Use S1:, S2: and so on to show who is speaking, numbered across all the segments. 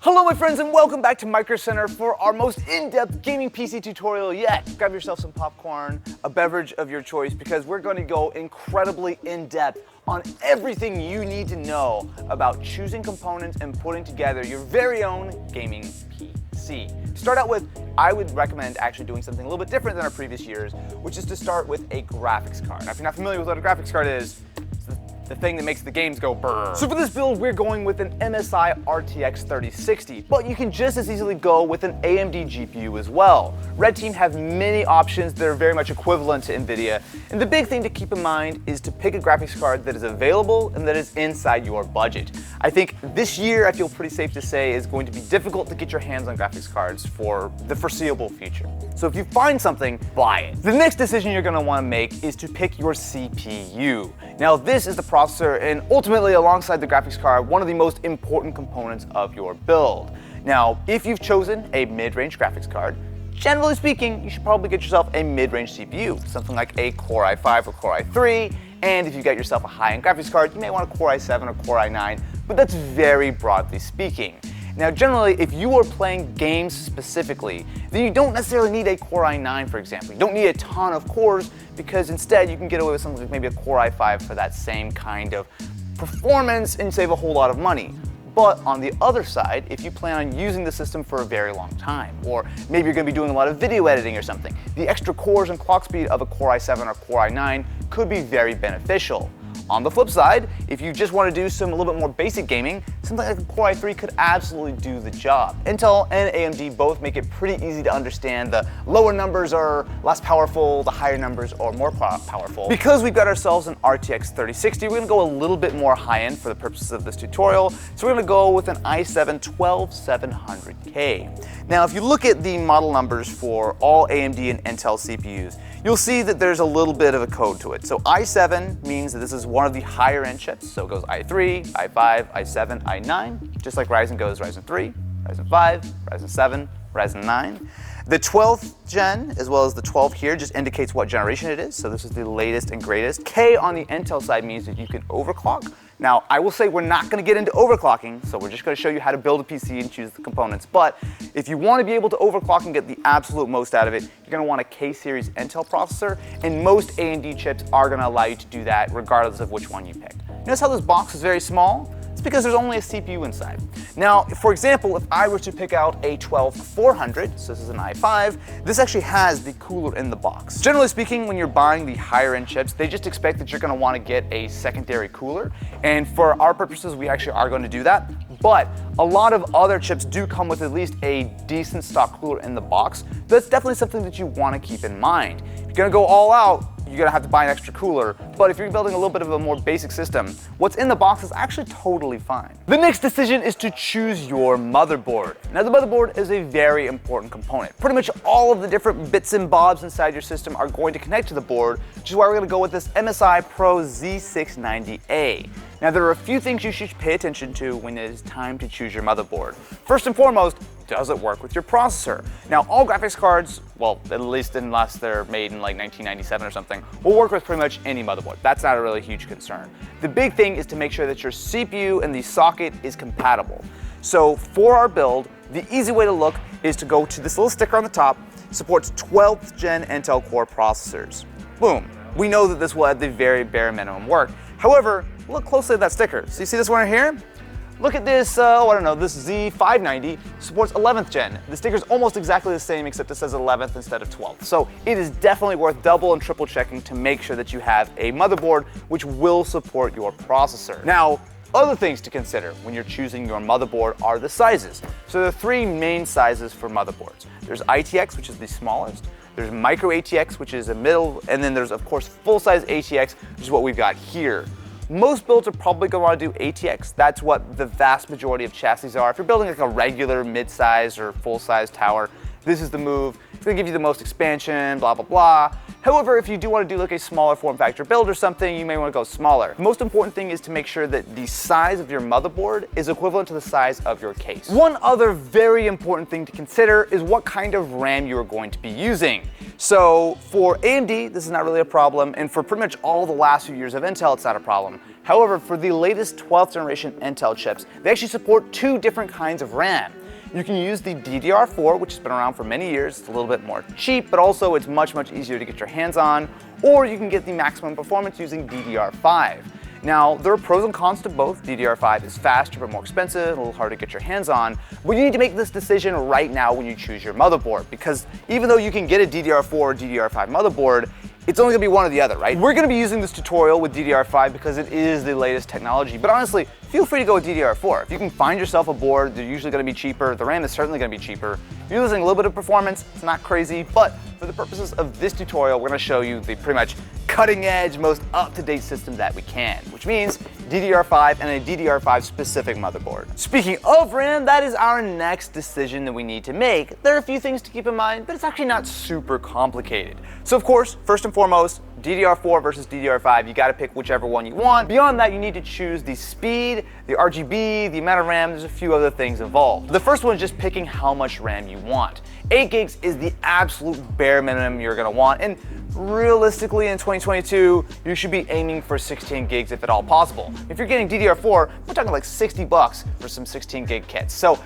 S1: Hello my friends and welcome back to Micro Center for our most in-depth gaming PC tutorial yet. Grab yourself some popcorn, a beverage of your choice, because we're going to go incredibly in-depth on everything you need to know about choosing components and putting together your very own gaming PC. To start out with, I would recommend actually doing something a little bit different than our previous years, which is to start with a graphics card. Now if you're not familiar with what a graphics card is, the thing that makes the games go brrr. So for this build, we're going with an MSI RTX 3060, but you can just as easily go with an AMD GPU as well. Red Team have many options that are very much equivalent to NVIDIA, and the big thing to keep in mind is to pick a graphics card that is available and that is inside your budget. I think this year, I feel pretty safe to say, is going to be difficult to get your hands on graphics cards for the foreseeable future. So if you find something, buy it. The next decision you're gonna wanna make is to pick your CPU. Now this is the processor and ultimately alongside the graphics card, one of the most important components of your build. Now, if you've chosen a mid-range graphics card, generally speaking, you should probably get yourself a mid-range CPU, something like a Core i5 or Core i3, and if you got yourself a high-end graphics card, you may want a Core i7 or Core i9, but that's very broadly speaking. Now generally, if you are playing games specifically, then you don't necessarily need a Core i9, for example. You don't need a ton of cores, because instead you can get away with something like maybe a Core i5 for that same kind of performance and save a whole lot of money. But on the other side, if you plan on using the system for a very long time, or maybe you're going to be doing a lot of video editing or something, the extra cores and clock speed of a Core i7 or Core i9 could be very beneficial. On the flip side, if you just want to do a little bit more basic gaming, something like a Core i3 could absolutely do the job. Intel and AMD both make it pretty easy to understand the lower numbers are less powerful, the higher numbers are more powerful. Because we've got ourselves an RTX 3060, we're going to go a little bit more high-end for the purposes of this tutorial, so we're going to go with an i7 12700K. Now if you look at the model numbers for all AMD and Intel CPUs, you'll see that there's a little bit of a code to it. So i7 means that this is one of the higher end chips, so it goes i3, i5, i7, i9, just like Ryzen goes Ryzen 3, Ryzen 5, Ryzen 7, Ryzen 9. The 12th gen, as well as the 12 here, just indicates what generation it is, so this is the latest and greatest. K on the Intel side means that you can overclock. Now, I will say we're not going to get into overclocking, so we're just going to show you how to build a PC and choose the components. But if you want to be able to overclock and get the absolute most out of it, you're going to want a K-series Intel processor, and most AMD chips are going to allow you to do that regardless of which one you pick. Notice how this box is very small? It's because there's only a CPU inside. Now, for example, if I were to pick out a 12400, so this is an i5, this actually has the cooler in the box. Generally speaking, when you're buying the higher end chips, they just expect that you're going to want to get a secondary cooler. And for our purposes, we actually are going to do that. But a lot of other chips do come with at least a decent stock cooler in the box. That's definitely something that you want to keep in mind. If you're going to go all out, you're going to have to buy an extra cooler, but if you're building a little bit of a more basic system, what's in the box is actually totally fine. The next decision is to choose your motherboard. Now the motherboard is a very important component. Pretty much all of the different bits and bobs inside your system are going to connect to the board, which is why we're going to go with this MSI Pro Z690A. Now there are a few things you should pay attention to when it is time to choose your motherboard. First and foremost, does it work with your processor? Now all graphics cards, well at least unless they're made in like 1997 or something, will work with pretty much any motherboard. That's not a really huge concern. The big thing is to make sure that your CPU and the socket is compatible. So for our build, the easy way to look is to go to this little sticker on the top, supports 12th gen Intel Core processors. Boom. We know that this will at the very bare minimum work. However, look closely at that sticker. So you see this one right here? Look at this, this Z590 supports 11th gen. The sticker's almost exactly the same except it says 11th instead of 12th. So it is definitely worth double and triple checking to make sure that you have a motherboard which will support your processor. Now, other things to consider when you're choosing your motherboard are the sizes. So there are three main sizes for motherboards. There's ITX, which is the smallest. There's micro ATX, which is a middle, and then there's of course full-size ATX, which is what we've got here. Most builds are probably going to want to do ATX. That's what the vast majority of chassis are. If you're building like a regular mid-size or full-size tower, this is the move. It's gonna give you the most expansion, blah, blah, blah. However, if you do want to do like a smaller form factor build or something, you may want to go smaller. The most important thing is to make sure that the size of your motherboard is equivalent to the size of your case. One other very important thing to consider is what kind of RAM you are going to be using. So for AMD, this is not really a problem, and for pretty much all the last few years of Intel, it's not a problem. However, for the latest 12th generation Intel chips, they actually support two different kinds of RAM. You can use the DDR4, which has been around for many years. It's a little bit more cheap, but also it's much, much easier to get your hands on. Or you can get the maximum performance using DDR5. Now, there are pros and cons to both. DDR5 is faster but more expensive, a little hard to get your hands on. But you need to make this decision right now when you choose your motherboard, because even though you can get a DDR4 or DDR5 motherboard, it's only gonna be one or the other, right? We're gonna be using this tutorial with DDR5 because it is the latest technology, but honestly, feel free to go with DDR4. If you can find yourself a board, they're usually gonna be cheaper. The RAM is certainly gonna be cheaper. If you're losing a little bit of performance, it's not crazy, but for the purposes of this tutorial, we're gonna show you the pretty much cutting edge, most up-to-date system that we can, which means DDR5 and a DDR5 specific motherboard. Speaking of RAM, that is our next decision that we need to make. There are a few things to keep in mind, but it's actually not super complicated. So of course, first and foremost, DDR4 versus DDR5, you gotta pick whichever one you want. Beyond that, you need to choose the speed, the RGB, the amount of RAM, there's a few other things involved. The first one is just picking how much RAM you want. 8 gigs is the absolute bare minimum you're gonna want, and realistically in 2022, you should be aiming for 16 gigs if at all possible. If you're getting DDR4, we're talking like 60 bucks for some 16 gig kits. So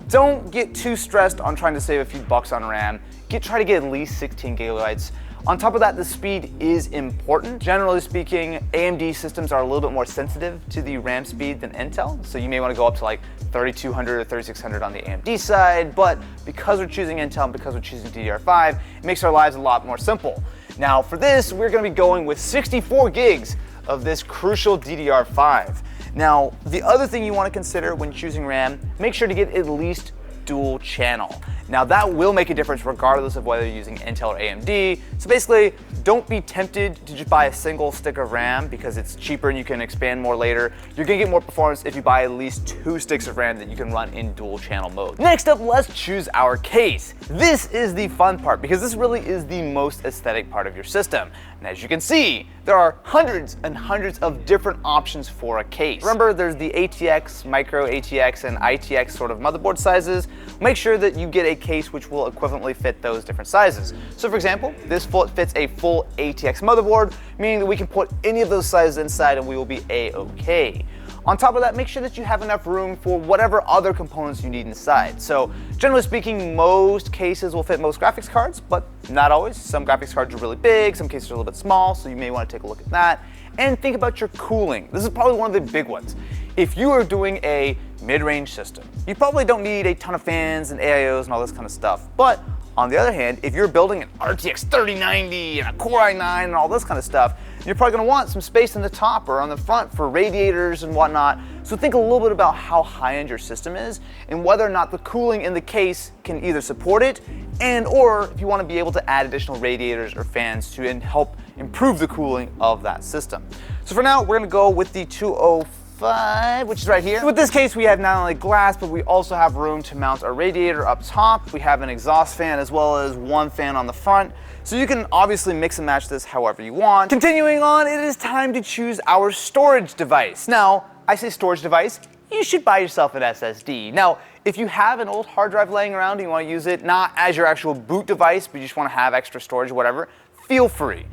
S1: don't get too stressed on trying to save a few bucks on RAM. Try to get at least 16 gigabytes. On top of that, the speed is important. Generally speaking, AMD systems are a little bit more sensitive to the RAM speed than Intel, so you may want to go up to like 3200 or 3600 on the AMD side, but because we're choosing Intel and because we're choosing DDR5, it makes our lives a lot more simple. Now for this, we're going to be going with 64 gigs of this crucial DDR5. Now, the other thing you want to consider when choosing RAM, make sure to get at least dual channel. Now that will make a difference regardless of whether you're using Intel or AMD. So basically, don't be tempted to just buy a single stick of RAM because it's cheaper and you can expand more later. You're gonna get more performance if you buy at least 2 sticks of RAM that you can run in dual channel mode. Next up, let's choose our case. This is the fun part because this really is the most aesthetic part of your system. And as you can see, there are hundreds and hundreds of different options for a case. Remember, there's the ATX, Micro ATX, and ITX sort of motherboard sizes. Make sure that you get a case which will equivalently fit those different sizes. So for example, this fits a full ATX motherboard, meaning that we can put any of those sizes inside and we will be A-okay. On top of that, make sure that you have enough room for whatever other components you need inside. So generally speaking, most cases will fit most graphics cards, but not always. Some graphics cards are really big, some cases are a little bit small, so you may want to take a look at that. And think about your cooling. This is probably one of the big ones. If you are doing a mid-range system, you probably don't need a ton of fans and AIOs and all this kind of stuff. But on the other hand, if you're building an RTX 3090 and a Core i9 and all this kind of stuff, you're probably gonna want some space in the top or on the front for radiators and whatnot. So think a little bit about how high-end your system is and whether or not the cooling in the case can either support it and or if you wanna be able to add additional radiators or fans to help improve the cooling of that system. So for now, we're gonna go with the 205, which is right here. So with this case, we have not only glass, but we also have room to mount a radiator up top. We have an exhaust fan as well as one fan on the front. So you can obviously mix and match this however you want. Continuing on, it is time to choose our storage device. Now, I say storage device, you should buy yourself an SSD. Now, if you have an old hard drive laying around and you want to use it not as your actual boot device, but you just want to have extra storage or whatever, feel free.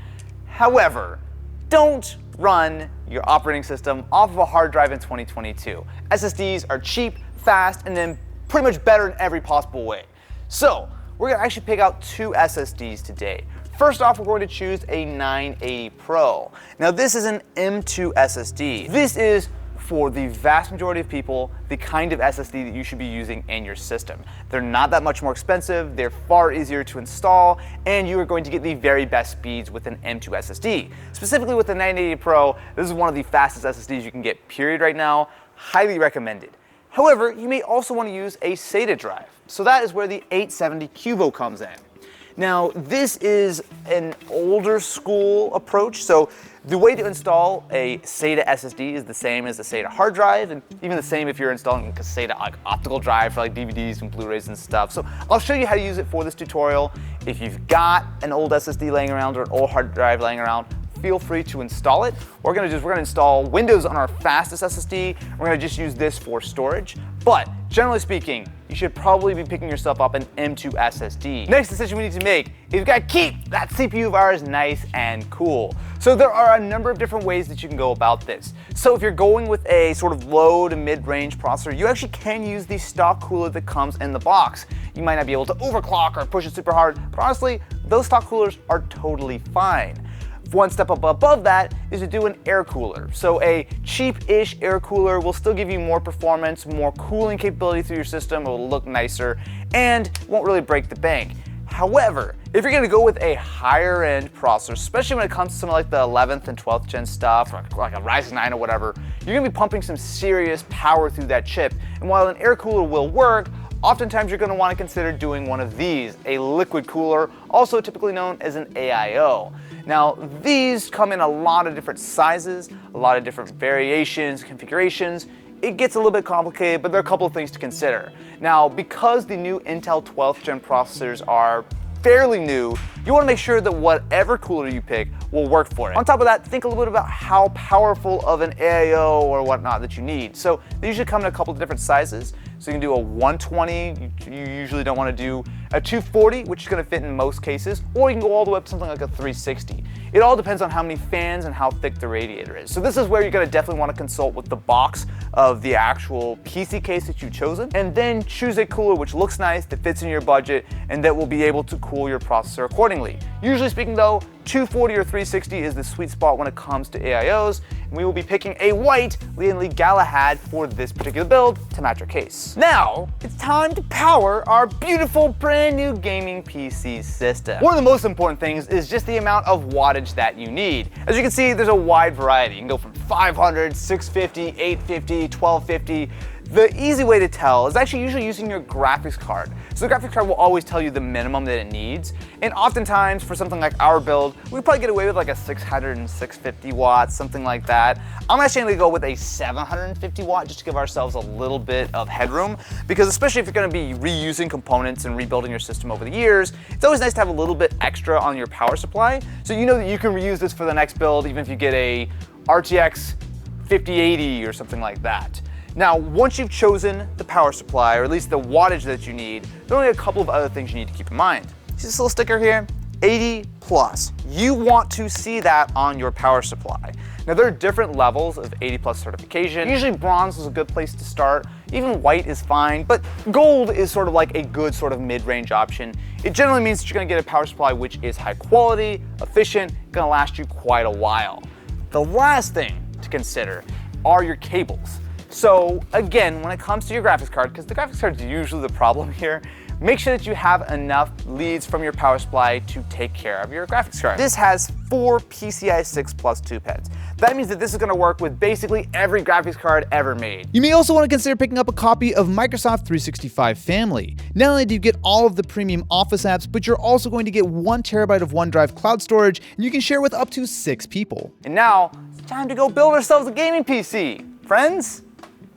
S1: However, don't run your operating system off of a hard drive in 2022. SSDs are cheap, fast, and then pretty much better in every possible way. So, we're gonna actually pick out 2 SSDs today. First off, we're going to choose a 980 Pro. Now this is an M.2 SSD. This is, for the vast majority of people, the kind of SSD that you should be using in your system. They're not that much more expensive, they're far easier to install, and you are going to get the very best speeds with an M.2 SSD. Specifically with the 980 Pro, this is one of the fastest SSDs you can get, period, right now. Highly recommended. However, you may also want to use a SATA drive. So that is where the 870 QVO comes in. Now, this is an older school approach, so the way to install a SATA SSD is the same as a SATA hard drive, and even the same if you're installing a SATA optical drive for like DVDs and Blu-rays and stuff. So I'll show you how to use it for this tutorial. If you've got an old SSD laying around or an old hard drive laying around, feel free to install it. We're gonna install Windows on our fastest SSD. We're gonna just use this for storage. But generally speaking, you should probably be picking yourself up an M.2 SSD. Next decision we need to make is we've got to keep that CPU of ours nice and cool. So there are a number of different ways that you can go about this. So if you're going with a sort of low to mid-range processor, you actually can use the stock cooler that comes in the box. You might not be able to overclock or push it super hard, but honestly, those stock coolers are totally fine. One step up above that is to do an air cooler. So a cheap-ish air cooler will still give you more performance, more cooling capability through your system, it will look nicer, and won't really break the bank. However, if you're gonna go with a higher end processor, especially when it comes to something like the 11th and 12th gen stuff, or like a Ryzen 9 or whatever, you're gonna be pumping some serious power through that chip. And while an air cooler will work, oftentimes you're going to want to consider doing one of these, a liquid cooler, also typically known as an AIO. Now, these come in a lot of different sizes, a lot of different variations, configurations. It gets a little bit complicated, but there are a couple of things to consider. Now, because the new Intel 12th gen processors are fairly new, you want to make sure that whatever cooler you pick will work for it. On top of that, think a little bit about how powerful of an AIO or whatnot that you need. So they usually come in a couple of different sizes. So you can do a 120, you usually don't want to do a 240, which is going to fit in most cases, or you can go all the way up to something like a 360. It all depends on how many fans and how thick the radiator is. So this is where you're going to definitely want to consult with the box of the actual PC case that you've chosen, and then choose a cooler which looks nice, that fits in your budget, and that will be able to cool your processor accordingly. Usually speaking though, 240 or 360 is the sweet spot when it comes to AIOs, and we will be picking a white Lee & Galahad for this particular build to match our case. Now, it's time to power our beautiful brand new gaming PC system. One of the most important things is just the amount of wattage that you need. As you can see, there's a wide variety. You can go from 500, 650, 850, 1250. The easy way to tell is actually usually using your graphics card. So the graphics card will always tell you the minimum that it needs. And oftentimes for something like our build, we probably get away with like a 600 and 650 watts, something like that. I'm actually gonna go with a 750 watt just to give ourselves a little bit of headroom, because especially if you're gonna be reusing components and rebuilding your system over the years, it's always nice to have a little bit extra on your power supply. So you know that you can reuse this for the next build, even if you get a RTX 5080 or something like that. Now, once you've chosen the power supply, or at least the wattage that you need, there are only a couple of other things you need to keep in mind. See this little sticker here? 80 plus. You want to see that on your power supply. Now, there are different levels of 80 plus certification. Usually bronze is a good place to start. Even white is fine, but gold is sort of like a good sort of mid-range option. It generally means that you're gonna get a power supply which is high quality, efficient, gonna last you quite a while. The last thing to consider are your cables. So again, when it comes to your graphics card, because the graphics card is usually the problem here, make sure that you have enough leads from your power supply to take care of your graphics card. This has 4 PCI 6 plus 2 pins. That means that this is going to work with basically every graphics card ever made.
S2: You may also want to consider picking up a copy of Microsoft 365 Family. Not only do you get all of the premium Office apps, but you're also going to get 1 terabyte of OneDrive cloud storage, and you can share with up to 6 people.
S1: And now, it's time to go build ourselves a gaming PC. Friends,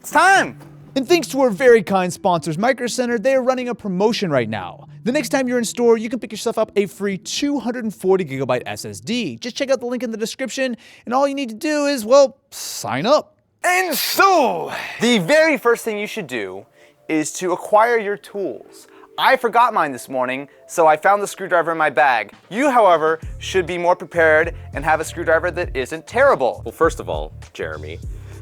S1: it's time!
S2: And thanks to our very kind sponsors, Micro Center, they are running a promotion right now. The next time you're in store, you can pick yourself up a free 240 gigabyte SSD. Just check out the link in the description, and all you need to do is, well, sign up.
S1: And so, the very first thing you should do is to acquire your tools. I forgot mine this morning, so I found the screwdriver in my bag. You, however, should be more prepared and have a screwdriver that isn't terrible.
S3: Well, first of all, Jeremy,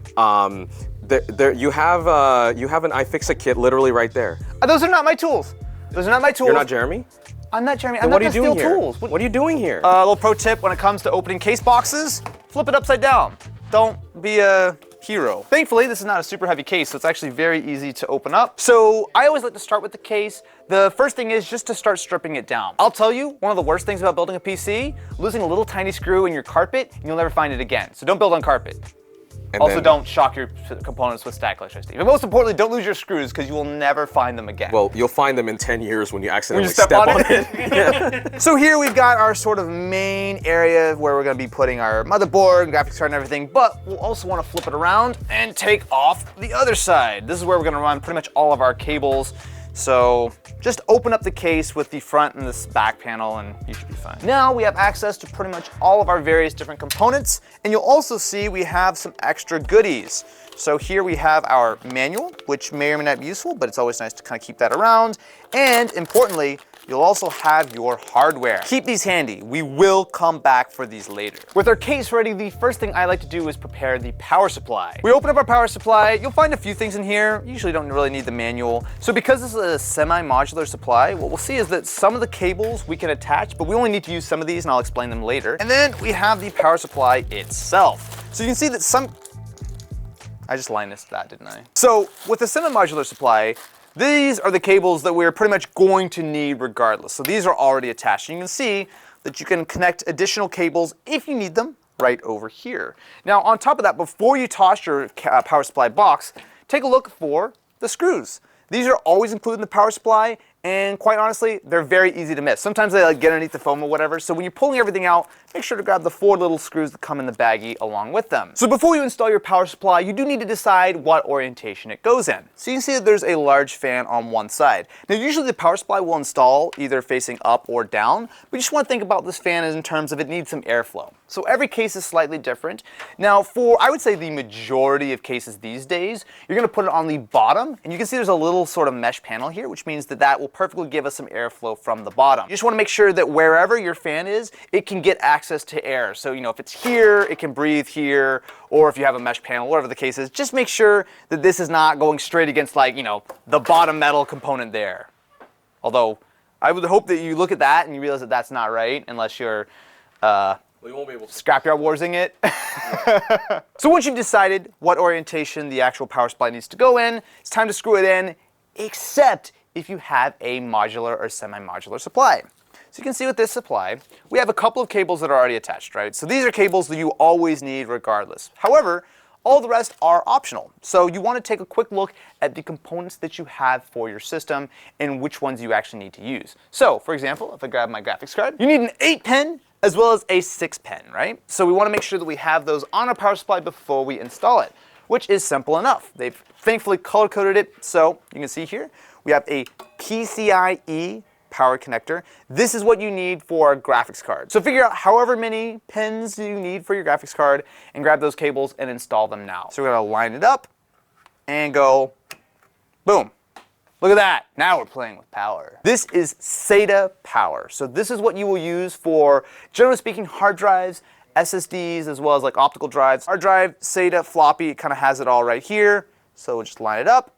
S3: you have an iFixit kit literally right there.
S1: Those are not my tools. Those are not my tools.
S3: You're not Jeremy?
S1: I'm not Jeremy.
S3: Then
S1: I'm
S3: what
S1: not
S3: are you
S1: gonna
S3: doing
S1: steal
S3: here?
S1: tools.
S3: What are you doing here?
S1: A little pro tip when it comes to opening case boxes, flip it upside down. Don't be a hero. Thankfully, this is not a super heavy case, so it's actually very easy to open up. So I always like to start with the case. The first thing is just to start stripping it down. I'll tell you, one of the worst things about building a PC, losing a little tiny screw in your carpet, and you'll never find it again. So don't build on carpet. Also, don't shock your components with static electricity. But most importantly, don't lose your screws because you will never find them again.
S3: Well, you'll find them in 10 years when you accidentally
S1: step on it.
S3: Yeah.
S1: So here we've got our sort of main area where we're going to be putting our motherboard, graphics card, and everything. But we'll also want to flip it around and take off the other side. This is where we're going to run pretty much all of our cables. So just open up the case with the front and this back panel and you should be fine. Now we have access to pretty much all of our various different components, and you'll also see we have some extra goodies. So here we have our manual, which may or may not be useful, but it's always nice to kind of keep that around. And importantly, you'll also have your hardware. Keep these handy. We will come back for these later. With our case ready, the first thing I like to do is prepare the power supply. We open up our power supply. You'll find a few things in here. You usually don't really need the manual. So because this is a semi-modular supply, what we'll see is that some of the cables we can attach, but we only need to use some of these and I'll explain them later. And then we have the power supply itself. So you can see that I just lined that, didn't I? So with the semi-modular supply, these are the cables that we're pretty much going to need regardless. So these are already attached. And you can see that you can connect additional cables if you need them right over here. Now on top of that, before you toss your power supply box, take a look for the screws. These are always included in the power supply, and quite honestly, they're very easy to miss. Sometimes they get underneath the foam or whatever, so when you're pulling everything out, make sure to grab the 4 little screws that come in the baggie along with them. So before you install your power supply, you do need to decide what orientation it goes in. So you can see that there's a large fan on one side. Now usually the power supply will install either facing up or down, but you just want to think about this fan as in terms of it needs some airflow. So every case is slightly different. Now for, I would say, the majority of cases these days, you're going to put it on the bottom, and you can see there's a little sort of mesh panel here, which means that that will perfectly give us some airflow from the bottom. You just want to make sure that wherever your fan is, it can get access to air. So, if it's here, it can breathe here, or if you have a mesh panel, whatever the case is, just make sure that this is not going straight against the bottom metal component there. Although, I would hope that you look at that and you realize that that's not right, unless you're
S3: We won't be able to
S1: scrapyard warsing it. So once you've decided what orientation the actual power supply needs to go in, it's time to screw it in, except if you have a modular or semi-modular supply. So you can see with this supply, we have a couple of cables that are already attached, right? So these are cables that you always need regardless. However, all the rest are optional. So you want to take a quick look at the components that you have for your system and which ones you actually need to use. So for example, if I grab my graphics card, you need an 8-pin as well as a 6-pin, right? So we want to make sure that we have those on our power supply before we install it, which is simple enough. They've thankfully color-coded it, so you can see here, we have a PCIe power connector. This is what you need for a graphics card. So figure out however many pins you need for your graphics card and grab those cables and install them now. So we're gonna line it up and go, boom. Look at that, now we're playing with power. This is SATA power. So this is what you will use for, generally speaking, hard drives, SSDs, as well as optical drives. Hard drive, SATA, floppy, it kind of has it all right here. So we'll just line it up,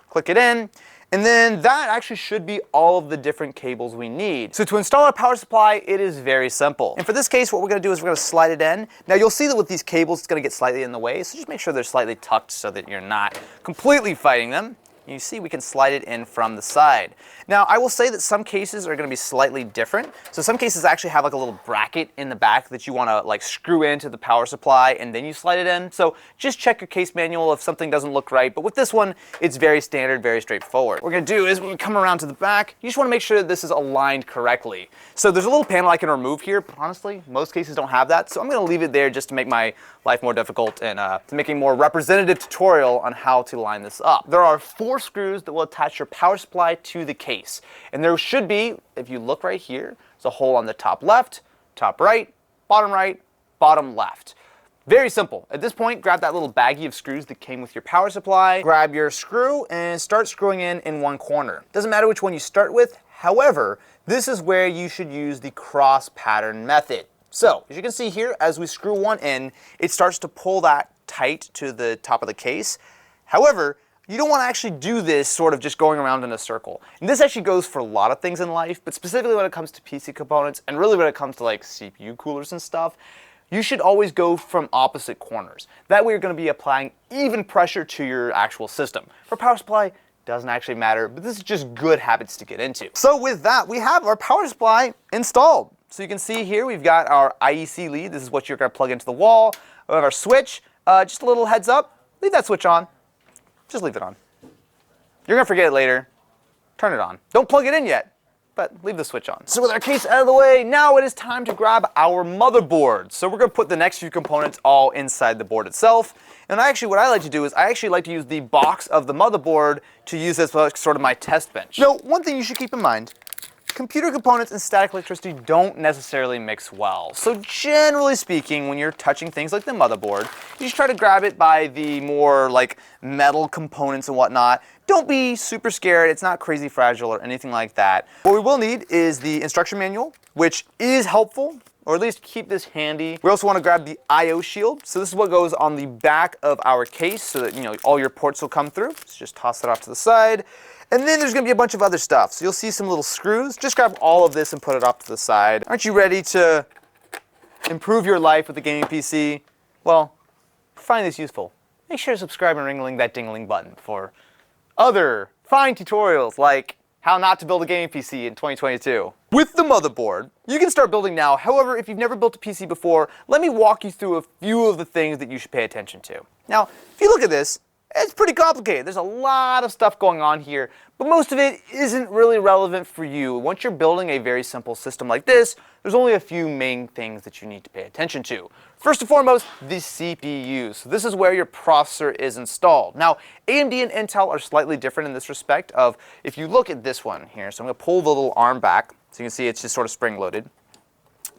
S1: click it in, and then that actually should be all of the different cables we need. So to install our power supply, it is very simple. And for this case, what we're gonna do is we're gonna slide it in. Now you'll see that with these cables, it's gonna get slightly in the way, so just make sure they're slightly tucked so that you're not completely fighting them. You see we can slide it in from the side. Now I will say that some cases are going to be slightly different. So some cases actually have a little bracket in the back that you want to screw into the power supply and then you slide it in. So just check your case manual if something doesn't look right. But with this one, it's very standard, very straightforward. What we're going to do is when we come around to the back, you just want to make sure that this is aligned correctly. So there's a little panel I can remove here. But honestly, most cases don't have that. So I'm going to leave it there just to make my life more difficult and to make a more representative tutorial on how to line this up. There are 4 screws that will attach your power supply to the case. And there should be, if you look right here, there's a hole on the top left, top right, bottom left. Very simple. At this point, grab that little baggie of screws that came with your power supply, grab your screw, and start screwing in one corner. Doesn't matter which one you start with. However, this is where you should use the cross pattern method. So, as you can see here, as we screw one in, it starts to pull that tight to the top of the case. However, you don't want to actually do this sort of just going around in a circle. And this actually goes for a lot of things in life, but specifically when it comes to PC components and really when it comes to CPU coolers and stuff, you should always go from opposite corners. That way you're going to be applying even pressure to your actual system. For power supply, doesn't actually matter, but this is just good habits to get into. So with that, we have our power supply installed. So you can see here we've got our IEC lead. This is what you're going to plug into the wall. We have our switch. just a little heads up, leave that switch on. Just leave it on. You're gonna forget it later. Turn it on. Don't plug it in yet, but leave the switch on. So with our case out of the way, now it is time to grab our motherboard. So we're gonna put the next few components all inside the board itself. And what I like to do is I actually like to use the box of the motherboard to use as sort of my test bench. Now, one thing you should keep in mind, computer components and static electricity don't necessarily mix well. So generally speaking, when you're touching things like the motherboard, you should try to grab it by the more like metal components and whatnot. Don't be super scared, it's not crazy fragile or anything like that. What we will need is the instruction manual, which is helpful, or at least keep this handy. We also want to grab the I/O shield. So this is what goes on the back of our case so that all your ports will come through. So just toss it off to the side. And then there's gonna be a bunch of other stuff. So you'll see some little screws. Just grab all of this and put it off to the side. Aren't you ready to improve your life with a gaming PC? Well, find this useful. Make sure to subscribe and ring that ding-a-ling button for other fine tutorials like how not to build a gaming PC in 2022. With the motherboard, you can start building now. However, if you've never built a PC before, let me walk you through a few of the things that you should pay attention to. Now, if you look at this, it's pretty complicated. There's a lot of stuff going on here, but most of it isn't really relevant for you. Once you're building a very simple system like this, there's only a few main things that you need to pay attention to. First and foremost, the CPU. So this is where your processor is installed. Now, AMD and Intel are slightly different in this respect of, if you look at this one here, so I'm gonna pull the little arm back, so you can see it's just sort of spring-loaded.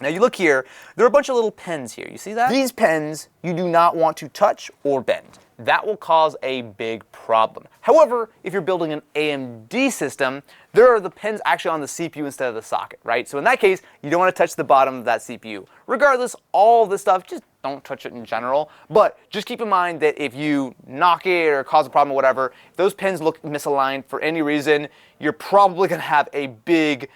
S1: Now you look here, there are a bunch of little pins here, you see that? These pins you do not want to touch or bend. That will cause a big problem. However, if you're building an AMD system, there are the pins actually on the CPU instead of the socket, right? So in that case, you don't want to touch the bottom of that CPU. Regardless, all of this stuff, just don't touch it in general. But just keep in mind that if you knock it or cause a problem or whatever, if those pins look misaligned for any reason, you're probably going to have a big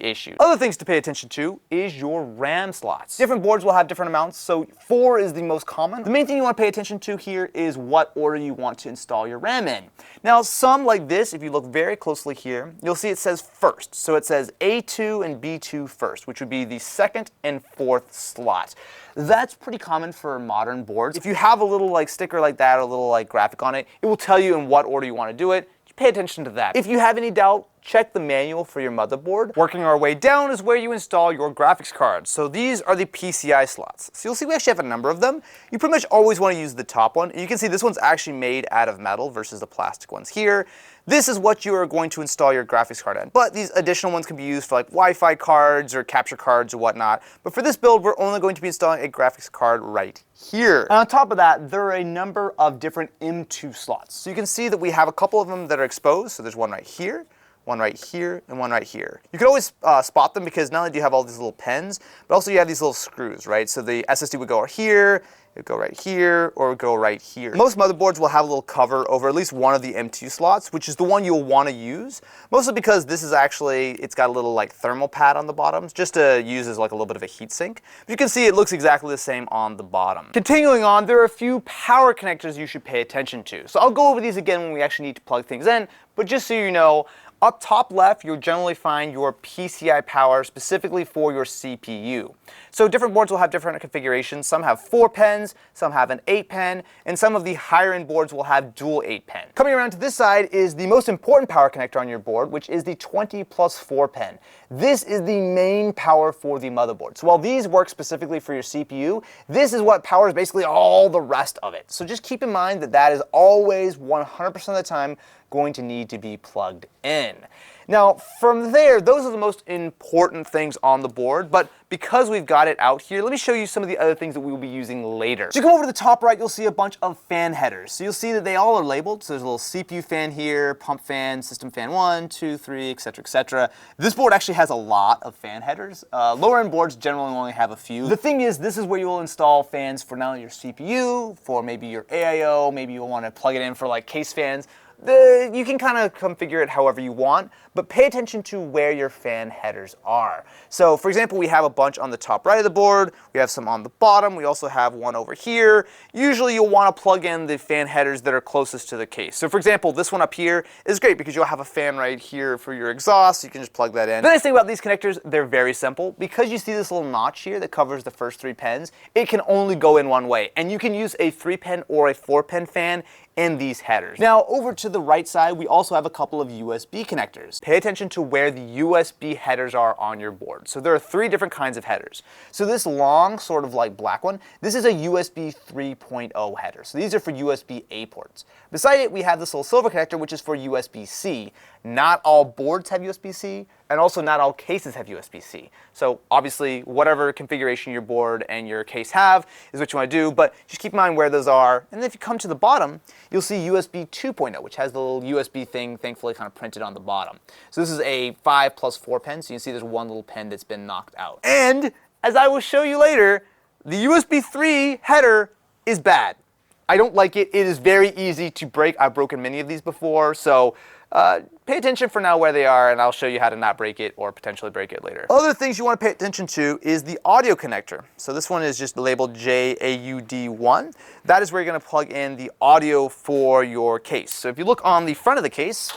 S1: issue. Other things to pay attention to is your RAM slots. Different boards will have different amounts, so 4 is the most common. The main thing you want to pay attention to here is what order you want to install your RAM in. Now, some like this, if you look very closely here, you'll see it says first. So it says A2 and B2 first, which would be the second and fourth slots. That's pretty common for modern boards. If you have a little like sticker like that or a little like graphic on it, it will tell you in what order you want to do it. Pay attention to that. If you have any doubt, check the manual for your motherboard. Working our way down is where you install your graphics cards. So these are the PCI slots. So you'll see we actually have a number of them. You pretty much always want to use the top one. And you can see this one's actually made out of metal versus the plastic ones here. This is what you are going to install your graphics card in. But these additional ones can be used for like Wi-Fi cards or capture cards or whatnot. But for this build, we're only going to be installing a graphics card right here. And on top of that, there are a number of different M.2 slots. So you can see that we have a couple of them that are exposed. So there's one right here, one right here, and one right here. You can always spot them because not only do you have all these little pens, but also you have these little screws, right? So the SSD would go here, it would go right here, or it would go right here. Most motherboards will have a little cover over at least one of the M.2 slots, which is the one you'll want to use, mostly because this is actually, it's got a little like thermal pad on the bottom, just to use as like a little bit of a heat sink. But you can see it looks exactly the same on the bottom. Continuing on, there are a few power connectors you should pay attention to. So I'll go over these again when we actually need to plug things in, but just so you know, up top left, you'll generally find your PCI power specifically for your CPU. So different boards will have different configurations. Some have 4 pins, some have an 8 pin, and some of the higher end boards will have dual 8 pin. Coming around to this side is the most important power connector on your board, which is the 20+4 pin. This is the main power for the motherboard. So while these work specifically for your CPU, this is what powers basically all the rest of it. So just keep in mind that that is always 100% of the time going to need to be plugged in. Now, from there, those are the most important things on the board, but because we've got it out here, let me show you some of the other things that we will be using later. So you come over to the top right, you'll see a bunch of fan headers. So you'll see that they all are labeled. So there's a little CPU fan here, pump fan, system fan 1, 2, 3, etc., etc. This board actually has a lot of fan headers. Lower end boards generally only have a few. The thing is, this is where you will install fans for not only your CPU, for maybe your AIO, maybe you'll want to plug it in for like case fans. you can kind of configure it however you want, but pay attention to where your fan headers are. So for example, we have a bunch on the top right of the board, we have some on the bottom, we also have one over here. Usually you'll want to plug in the fan headers that are closest to the case. So for example, this one up here is great because you'll have a fan right here for your exhaust, so you can just plug that in. The nice thing about these connectors, they're very simple. Because you see this little notch here that covers the first 3 pins, it can only go in one way, and you can use a 3-pin or a 4-pin fan in these headers. Now over to the right side, we also have a couple of USB connectors. Pay attention to where the USB headers are on your board. So there are 3 different kinds of headers. So this long, sort of like black one, this is a USB 3.0 header. So these are for USB-A ports. Beside it, we have this little silver connector, which is for USB-C. Not all boards have USB-C, and also not all cases have USB-C. So obviously, whatever configuration your board and your case have is what you want to do, but just keep in mind where those are. And then if you come to the bottom, you'll see USB 2.0, which has the little USB thing, thankfully, kind of printed on the bottom. So this is a 5+4 pin, so you can see there's one little pin that's been knocked out. And as I will show you later, the USB 3 header is bad. I don't like it. It is very easy to break. I've broken many of these before, so pay attention for now where they are, and I'll show you how to not break it or potentially break it later. Other things you want to pay attention to is the audio connector. So this one is just labeled JAUD1. That is where you're going to plug in the audio for your case. So if you look on the front of the case,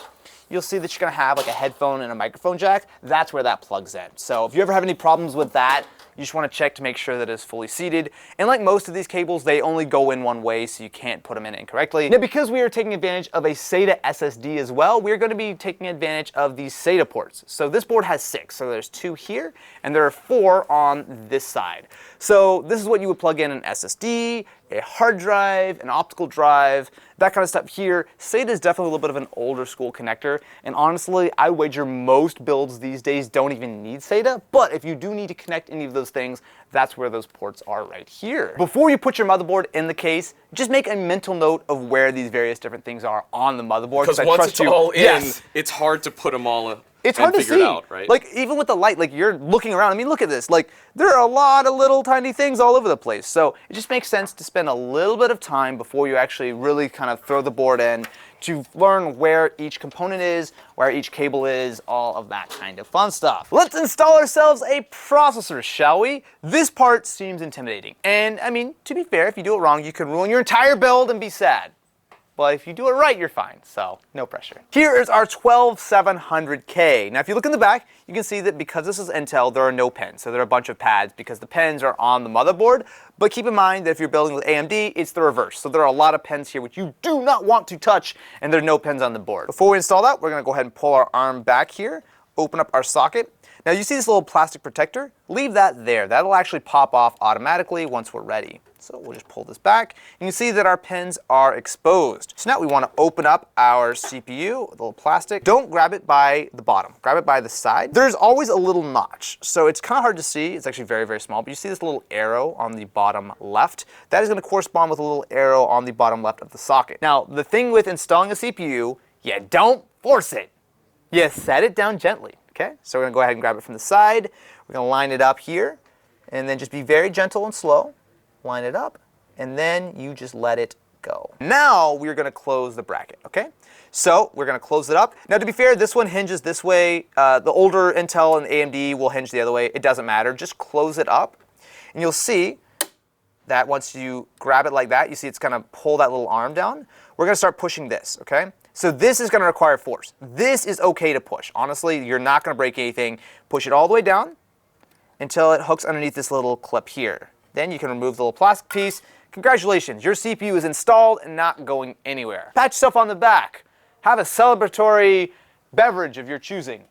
S1: you'll see that you're going to have like a headphone and a microphone jack. That's where that plugs in. So if you ever have any problems with that, you just want to check to make sure that it's fully seated. And like most of these cables, they only go in one way, so you can't put them in incorrectly. Now, because we are taking advantage of a SATA SSD as well, we're going to be taking advantage of these SATA ports. So this board has 6, so there's 2 here, and there are 4 on this side. So this is what you would plug in an SSD, a hard drive, an optical drive, that kind of stuff here. SATA is definitely a little bit of an older school connector, and honestly, I wager most builds these days don't even need SATA, but if you do need to connect any of those things, that's where those ports are right here. Before you put your motherboard in the case, just make a mental note of where these various different things are on the motherboard.
S3: Because once it's all in, it's hard to put them all in.
S1: It's hard to see, out, right? Like even with the light, like you're looking around. I mean, look at this. Like there are a lot of little tiny things all over the place. So it just makes sense to spend a little bit of time before you actually really kind of throw the board in to learn where each component is, where each cable is, all of that kind of fun stuff. Let's install ourselves a processor, shall we? This part seems intimidating. And I mean, to be fair, if you do it wrong, you can ruin your entire build and be sad. But if you do it right, you're fine, so no pressure. Here is our 12700K. Now if you look in the back, you can see that because this is Intel, there are no pins. So there are a bunch of pads because the pins are on the motherboard. But keep in mind that if you're building with AMD, it's the reverse. So there are a lot of pins here which you do not want to touch, and there are no pins on the board. Before we install that, we're gonna go ahead and pull our arm back here, open up our socket. Now you see this little plastic protector? Leave that there. That'll actually pop off automatically once we're ready. So we'll just pull this back. You can see that our pins are exposed. So now we want to open up our CPU with a little plastic. Don't grab it by the bottom. Grab it by the side. There's always a little notch. So it's kind of hard to see. It's actually very, very small. But you see this little arrow on the bottom left. That is going to correspond with a little arrow on the bottom left of the socket. Now, the thing with installing a CPU, you don't force it. You set it down gently. Okay? So we're going to go ahead and grab it from the side. We're going to line it up here. And then just be very gentle and slow. Line it up, and then you just let it go. Now we're going to close the bracket, okay? So we're going to close it up. Now to be fair, this one hinges this way. The older Intel and AMD will hinge the other way. It doesn't matter. Just close it up, and you'll see that once you grab it like that, you see it's going to pull that little arm down. We're going to start pushing this, okay? So this is going to require force. This is okay to push. Honestly, you're not going to break anything. Push it all the way down until it hooks underneath this little clip here. Then you can remove the little plastic piece. Congratulations, your CPU is installed and not going anywhere. Pat yourself on the back. Have a celebratory beverage of your choosing.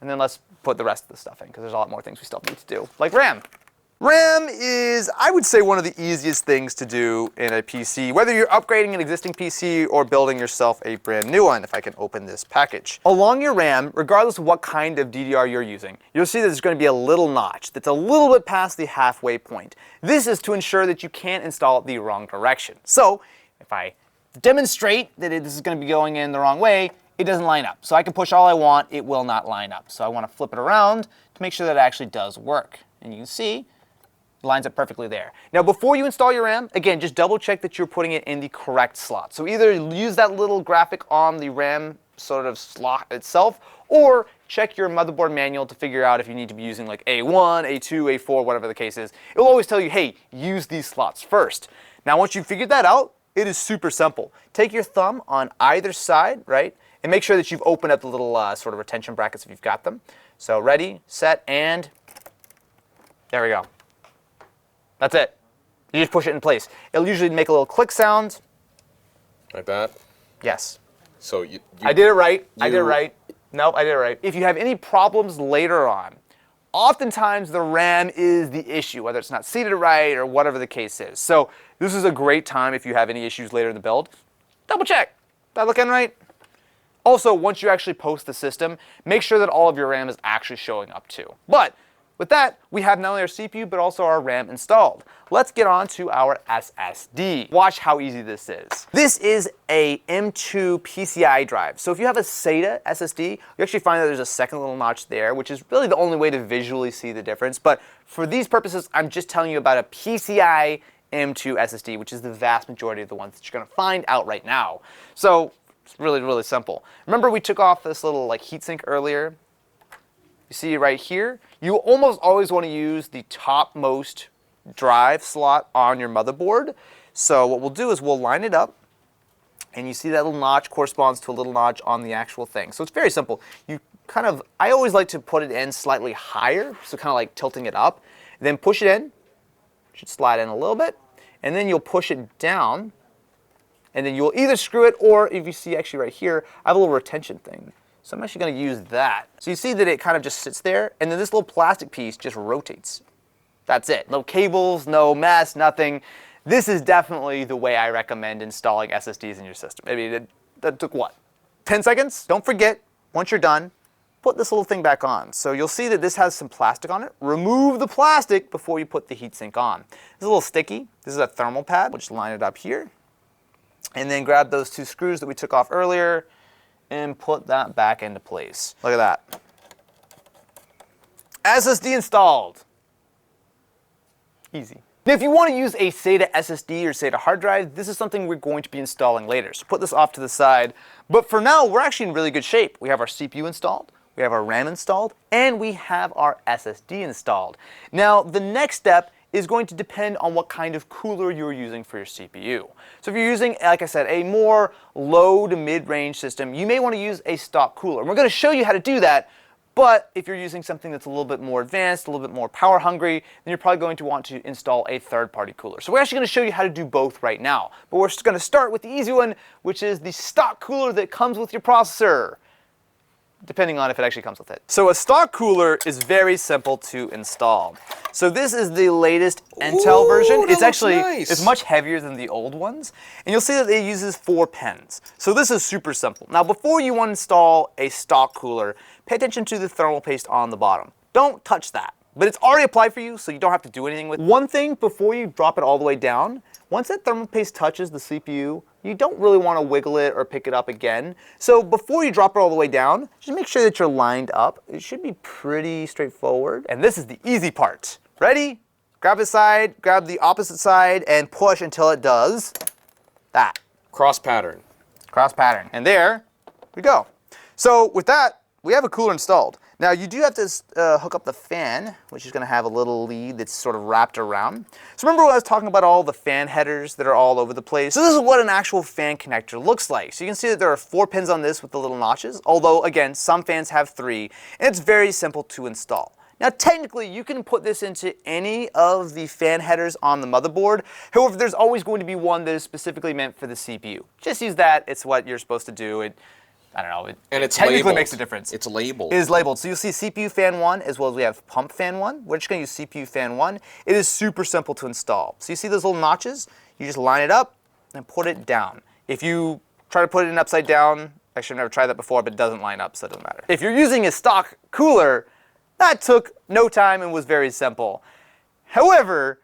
S1: And then let's put the rest of the stuff in, because there's a lot more things we still need to do, like RAM. RAM is, I would say, one of the easiest things to do in a PC, whether you're upgrading an existing PC or building yourself a brand new one, if I can open this package. Along your RAM, regardless of what kind of DDR you're using, you'll see that there's going to be a little notch that's a little bit past the halfway point. This is to ensure that you can't install it the wrong direction. So, if I demonstrate that this is going to be going in the wrong way, it doesn't line up. So I can push all I want, it will not line up. So I want to flip it around to make sure that it actually does work. And you can see lines up perfectly there. Now before you install your RAM, again, just double check that you're putting it in the correct slot. So either use that little graphic on the RAM sort of slot itself, or check your motherboard manual to figure out if you need to be using like A1, A2, A4, whatever the case is. It will always tell you, hey, use these slots first. Now once you've figured that out, it is super simple. Take your thumb on either side, right? And make sure that you've opened up the little sort of retention brackets if you've got them. So ready, set, and there we go. That's it. You just push it in place. It'll usually make a little click sound.
S3: Like that?
S1: Yes.
S3: So you
S1: I did it right. I did it right. Nope, I did it right. If you have any problems later on, oftentimes the RAM is the issue, whether it's not seated right or whatever the case is. So this is a great time if you have any issues later in the build. Double check. That looking right? Also, once you actually post the system, make sure that all of your RAM is actually showing up too. But with that, we have not only our CPU, but also our RAM installed. Let's get on to our SSD. Watch how easy this is. This is a M.2 PCI drive. So if you have a SATA SSD, you actually find that there's a second little notch there, which is really the only way to visually see the difference. But for these purposes, I'm just telling you about a PCI M.2 SSD, which is the vast majority of the ones that you're gonna find out right now. So it's really, really simple. Remember we took off this little like heatsink earlier? You see right here, you almost always want to use the topmost drive slot on your motherboard. So what we'll do is we'll line it up, and you see that little notch corresponds to a little notch on the actual thing. So it's very simple. You kind of, I always like to put it in slightly higher, so kind of like tilting it up, then push it in, should slide in a little bit, and then you'll push it down, and then you'll either screw it, or if you see actually right here, I have a little retention thing. So I'm actually going to use that. So you see that it kind of just sits there, and then this little plastic piece just rotates. That's it. No cables, no mess, nothing. This is definitely the way I recommend installing SSDs in your system. I mean, that took what? 10 seconds? Don't forget, once you're done, put this little thing back on. So you'll see that this has some plastic on it. Remove the plastic before you put the heatsink on. It's a little sticky. This is a thermal pad. We'll just line it up here. And then grab those two screws that we took off earlier, and put that back into place. Look at that. SSD installed. Easy. Now, if you want to use a SATA SSD or SATA hard drive, this is something we're going to be installing later. So put this off to the side. But for now, we're actually in really good shape. We have our CPU installed, we have our RAM installed, and we have our SSD installed. Now, the next step is going to depend on what kind of cooler you're using for your CPU. So if you're using, like I said, a more low to mid-range system, you may want to use a stock cooler. And we're going to show you how to do that, but if you're using something that's a little bit more advanced, a little bit more power hungry, then you're probably going to want to install a third-party cooler. So we're actually going to show you how to do both right now. But we're just going to start with the easy one, which is the stock cooler that comes with your processor, depending on if it actually comes with it. So a stock cooler is very simple to install. So this is the latest Intel version. It's actually,
S3: nice.
S1: It's much heavier than the old ones. And you'll see that it uses 4 pins. So this is super simple. Now before you install a stock cooler, pay attention to the thermal paste on the bottom. Don't touch that. But it's already applied for you, so you don't have to do anything with it. One thing before you drop it all the way down, once that thermal paste touches the CPU, you don't really want to wiggle it or pick it up again. So before you drop it all the way down, just make sure that you're lined up. It should be pretty straightforward. And this is the easy part. Ready? Grab this side, grab the opposite side, and push until it does that.
S3: Cross pattern.
S1: Cross pattern. And there we go. So with that, we have a cooler installed. Now you do have to hook up the fan, which is going to have a little lead that's sort of wrapped around. So remember when I was talking about all the fan headers that are all over the place? So this is what an actual fan connector looks like. So you can see that there are 4 pins on this with the little notches, although again, some fans have 3, and it's very simple to install. Now technically you can put this into any of the fan headers on the motherboard. However, there's always going to be one that is specifically meant for the CPU. Just use that, it's what you're supposed to do. I don't know, it technically
S3: labeled.
S1: makes a difference.
S3: It's labeled.
S1: It is labeled. So you'll see CPU fan 1 as well as we have pump fan 1. We're just going to use CPU fan 1. It is super simple to install. So you see those little notches? You just line it up and put it down. If you try to put it in upside down, actually I've never tried that before, but it doesn't line up, so it doesn't matter. If you're using a stock cooler, that took no time and was very simple. However,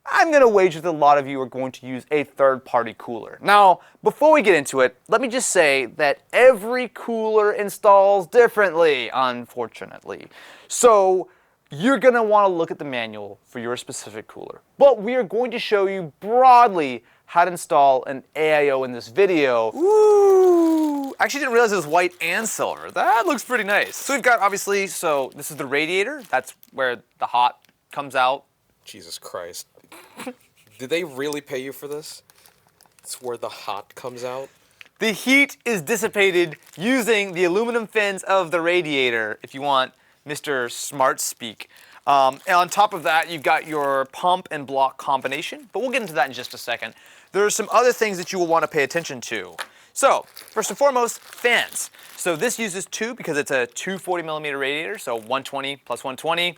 S1: I'm going to wager that a lot of you are going to use a third-party cooler. Now, before we get into it, let me just say that every cooler installs differently, unfortunately. So you're gonna wanna look at the manual for your specific cooler. But we are going to show you broadly how to install an AIO in this video.
S4: Ooh, I actually didn't realize it was white and silver. That looks pretty nice.
S1: So we've got, obviously, so this is the radiator. That's where the hot comes out.
S3: Jesus Christ. Did they really pay you for this? It's where the hot comes out?
S1: The heat is dissipated using the aluminum fins of the radiator, if you want Mr. Smart speak. And on top of that, you've got your pump and block combination, but we'll get into that in just a second. There are some other things that you will want to pay attention to. So, first and foremost, fans. So this uses two because it's a 240mm radiator, so 120 plus 120,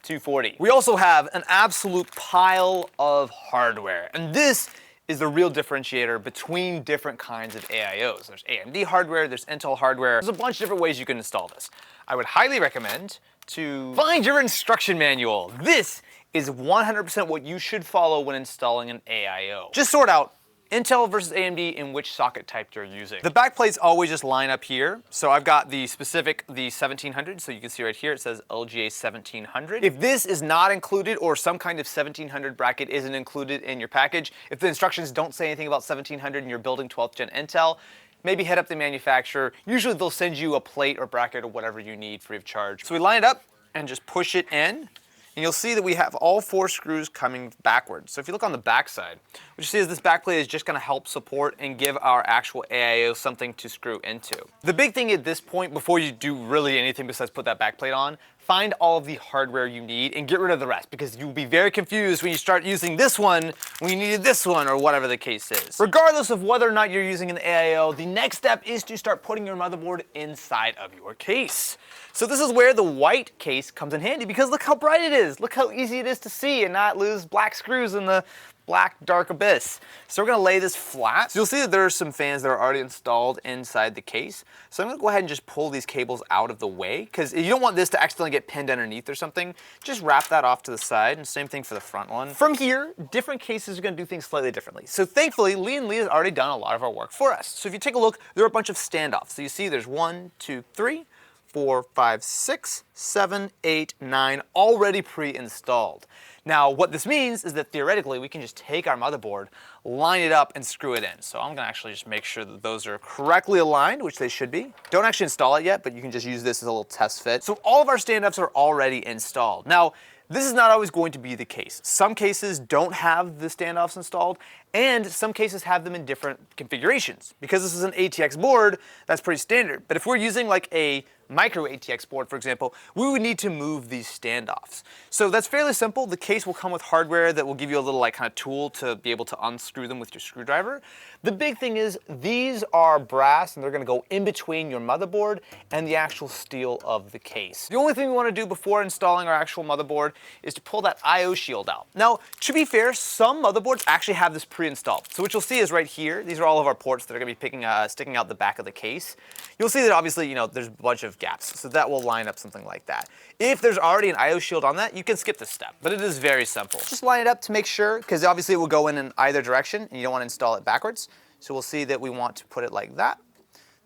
S1: 240. We also have an absolute pile of hardware, and this is the real differentiator between different kinds of AIOs. There's AMD hardware, there's Intel hardware. There's a bunch of different ways you can install this. I would highly recommend to find your instruction manual. This is 100% what you should follow when installing an AIO. Just sort out Intel versus AMD in which socket type you're using. The back plates always just line up here. So I've got the specific, the 1700, so you can see right here it says LGA 1700. If this is not included or some kind of 1700 bracket isn't included in your package, if the instructions don't say anything about 1700 and you're building 12th gen Intel, maybe head up the manufacturer. Usually they'll send you a plate or bracket or whatever you need free of charge. So we line it up and just push it in. And you'll see that we have all 4 screws coming backwards. So if you look on the back side, what you see is this backplate is just gonna help support and give our actual AIO something to screw into. The big thing at this point, before you do really anything besides put that backplate on, find all of the hardware you need and get rid of the rest, because you'll be very confused when you start using this one when you needed this one, or whatever the case is. Regardless of whether or not you're using an AIO, the next step is to start putting your motherboard inside of your case. So this is where the white case comes in handy, because look how bright it is. Look how easy it is to see and not lose black screws in the black dark abyss. So we're gonna lay this flat. So you'll see that there are some fans that are already installed inside the case. So I'm gonna go ahead and just pull these cables out of the way, because you don't want this to accidentally get pinned underneath or something. Just wrap that off to the side, and same thing for the front one. From here, different cases are gonna do things slightly differently. So thankfully, Lee has already done a lot of our work for us. So if you take a look, there are a bunch of standoffs. So you see there's 1, 2, 3, 4, 5, 6, 7, 8, 9 already pre-installed. Now, what this means is that theoretically we can just take our motherboard, line it up, and screw it in. So I'm gonna actually just make sure that those are correctly aligned, which they should be. Don't actually install it yet, but you can just use this as a little test fit. So all of our standoffs are already installed. Now, this is not always going to be the case. Some cases don't have the standoffs installed, and some cases have them in different configurations. Because this is an ATX board, that's pretty standard. But if we're using like a micro ATX board, for example, we would need to move these standoffs. So that's fairly simple. The case will come with hardware that will give you a little like kind of tool to be able to unscrew them with your screwdriver. The big thing is these are brass, and they're gonna go in between your motherboard and the actual steel of the case. The only thing we wanna do before installing our actual motherboard is to pull that IO shield out. Now, to be fair, some motherboards actually have this pre-installed. So what you'll see is right here, these are all of our ports that are gonna be sticking out the back of the case. You'll see that obviously, there's a bunch of gaps, so that will line up something like that. If there's already an IO shield on that, you can skip this step, but it is very simple. Just line it up to make sure, because obviously it will go in either direction, and you don't want to install it backwards. So we'll see that we want to put it like that.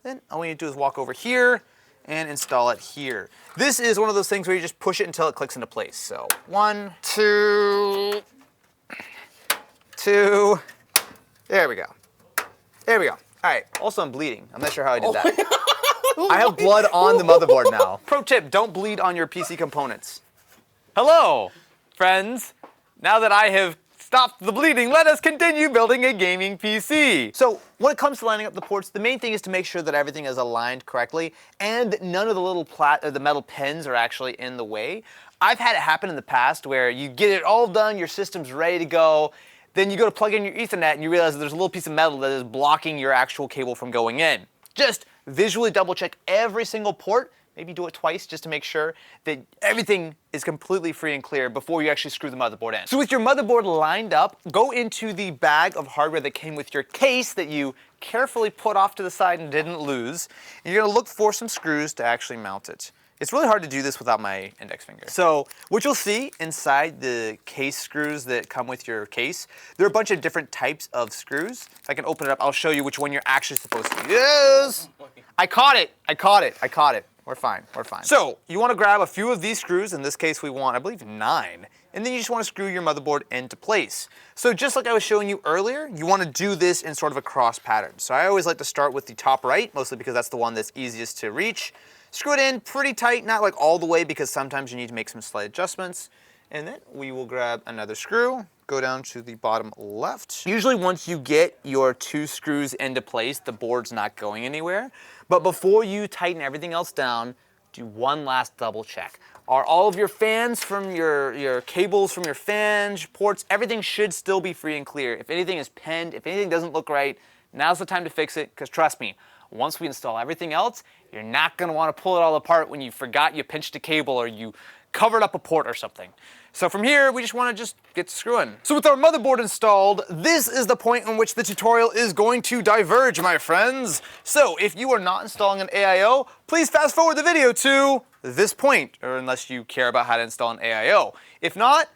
S1: Then all we need to do is walk over here and install it here. This is one of those things where you just push it until it clicks into place. So 1, 2, 2, there we go. There we go. All right, also I'm bleeding. I'm not sure how I did that. I have blood on the motherboard now. Pro tip, don't bleed on your PC components. Hello, friends. Now that I have stopped the bleeding, let us continue building a gaming PC. So when it comes to lining up the ports, the main thing is to make sure that everything is aligned correctly and that none of the little the metal pins are actually in the way. I've had it happen in the past where you get it all done, your system's ready to go, then you go to plug in your Ethernet and you realize that there's a little piece of metal that is blocking your actual cable from going in. Just visually double check every single port, maybe do it twice just to make sure that everything is completely free and clear before you actually screw the motherboard in. So with your motherboard lined up, go into the bag of hardware that came with your case that you carefully put off to the side and didn't lose, and you're gonna look for some screws to actually mount it. It's really hard to do this without my index finger. So what you'll see inside the case screws that come with your case, there are a bunch of different types of screws. If I can open it up, I'll show you which one you're actually supposed to use. I caught it.
S4: We're fine. We're fine. So you want to grab a few of these screws. In this case, we want, I believe, 9. And then you just want to screw your motherboard into place. So just like I was showing you earlier, you want to do this in sort of a cross pattern. So I always like to start with the top right, mostly because that's the one that's easiest to reach. Screw it in pretty tight, not like all the way, because sometimes you need to make some slight adjustments. And then we will grab another screw, go down to the bottom left. Usually once you get your 2 screws into place, the board's not going anywhere. But before you tighten everything else down, do one last double check. Are all of your fans from your cables from your fan ports, everything should still be free and clear. If anything is pinned, if anything doesn't look right, now's the time to fix it, because trust me, once we install everything else, you're not gonna wanna pull it all apart when you forgot you pinched a cable or you covered up a port or something. So from here, we just want to get screwing. So with our motherboard installed, this is the point in which the tutorial is going to diverge, my friends. So if you are not installing an AIO, please fast forward the video to this point, or unless you care about how to install an AIO. If not,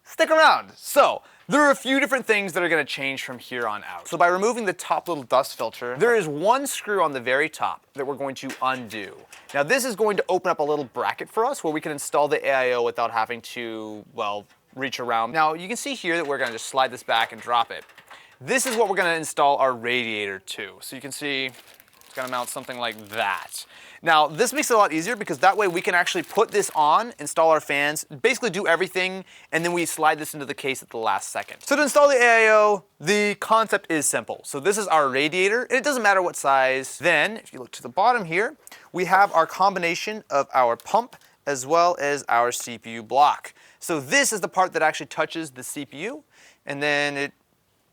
S4: stick around. So there are a few different things that are going to change from here on out. So by removing the top little dust filter, there is one screw on the very top that we're going to undo. Now this is going to open up a little bracket for us where we can install the AIO without having to, well, reach around. Now you can see here that we're going to just slide this back and drop it. This is what we're going to install our radiator to. So you can see it's going to mount something like that. Now, this makes it a lot easier because that way we can actually put this on, install our fans, basically do everything, and then we slide this into the case at the last second. So to install the AIO, the concept is simple. So this is our radiator, and it doesn't matter what size. Then, if you look to the bottom here, we have our combination of our pump as well as our CPU block. So this is the part that actually touches the CPU, and then it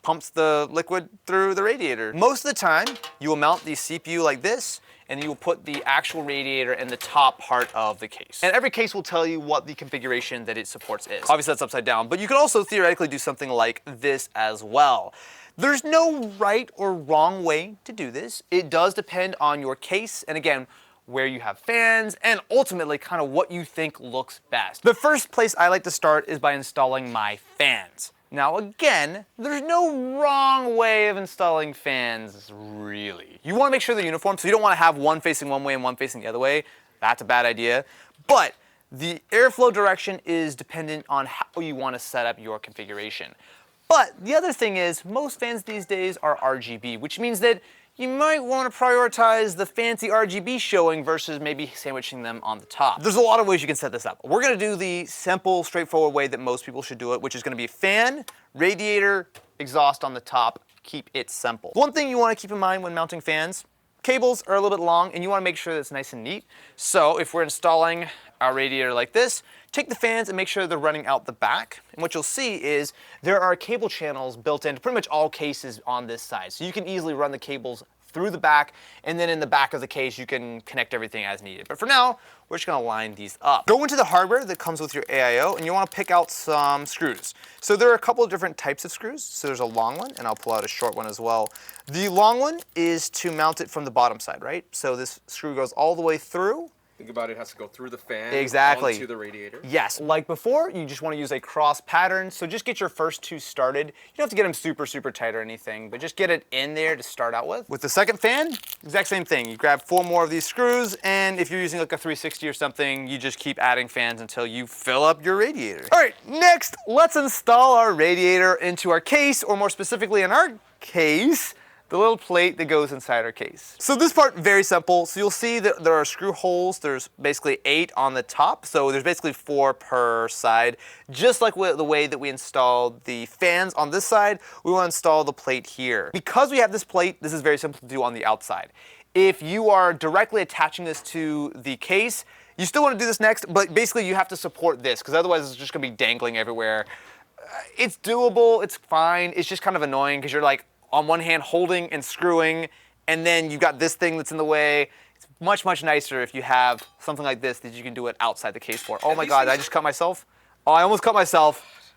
S4: pumps the liquid through the radiator. Most of the time, you will mount the CPU like this, and you will put the actual radiator in the top part of the case. And every case will tell you what the configuration that it supports is. Obviously that's upside down, but you can also theoretically do something like this as well. There's no right or wrong way to do this. It does depend on your case, and again, where you have fans, and ultimately kind of what you think looks best. The first place I like to start is by installing my fans. Now again, there's no wrong way of installing fans, really. You want to make sure they're uniform, so you don't want to have one facing one way and one facing the other way. That's a bad idea. But the airflow direction is dependent on how you want to set up your configuration. But the other thing is, most fans these days are RGB, which means that you might want to prioritize the fancy RGB showing versus maybe sandwiching them on the top. There's a lot of ways you can set this up. We're going to do the simple, straightforward way that most people should do it, which is going to be fan, radiator, exhaust on the top. Keep it simple. One thing you want to keep in mind when mounting fans, cables are a little bit long and you want to make sure that it's nice and neat. So if we're installing our radiator like this, take the fans and make sure they're running out the back. And what you'll see is there are cable channels built into pretty much all cases on this side. So you can easily run the cables through the back, and then in the back of the case you can connect everything as needed. But for now, we're just gonna line these up. Go into the hardware that comes with your AIO and you wanna pick out some screws. So there are a couple of different types of screws. So there's a long one, and I'll pull out a short one as well. The long one is to mount it from the bottom side, right? So this screw goes all the way through.
S3: Think about it, it has to go through the fan,
S4: exactly,
S3: onto the radiator.
S4: Yes, like before, you just want to use a cross pattern. So just get your first 2 started. You don't have to get them super, super tight or anything, but just get it in there to start out with. With the second fan, exact same thing. You grab 4 more of these screws, and if you're using like a 360 or something, you just keep adding fans until you fill up your radiator. All right, next, let's install our radiator into our case, or more specifically in our case, the little plate that goes inside our case. So this part, very simple. So you'll see that there are screw holes. There's basically 8 on the top. So there's basically 4 per side. Just like the way that we installed the fans on this side, we want to install the plate here. Because we have this plate, this is very simple to do on the outside. If you are directly attaching this to the case, you still want to do this next, but basically you have to support this, because otherwise it's just going to be dangling everywhere. It's doable, it's fine. It's just kind of annoying because you're like, on one hand holding and screwing, and then you've got this thing that's in the way. It's much, much nicer if you have something like this that you can do it outside the case for. Oh my God, did I just cut myself? Oh, I almost cut myself.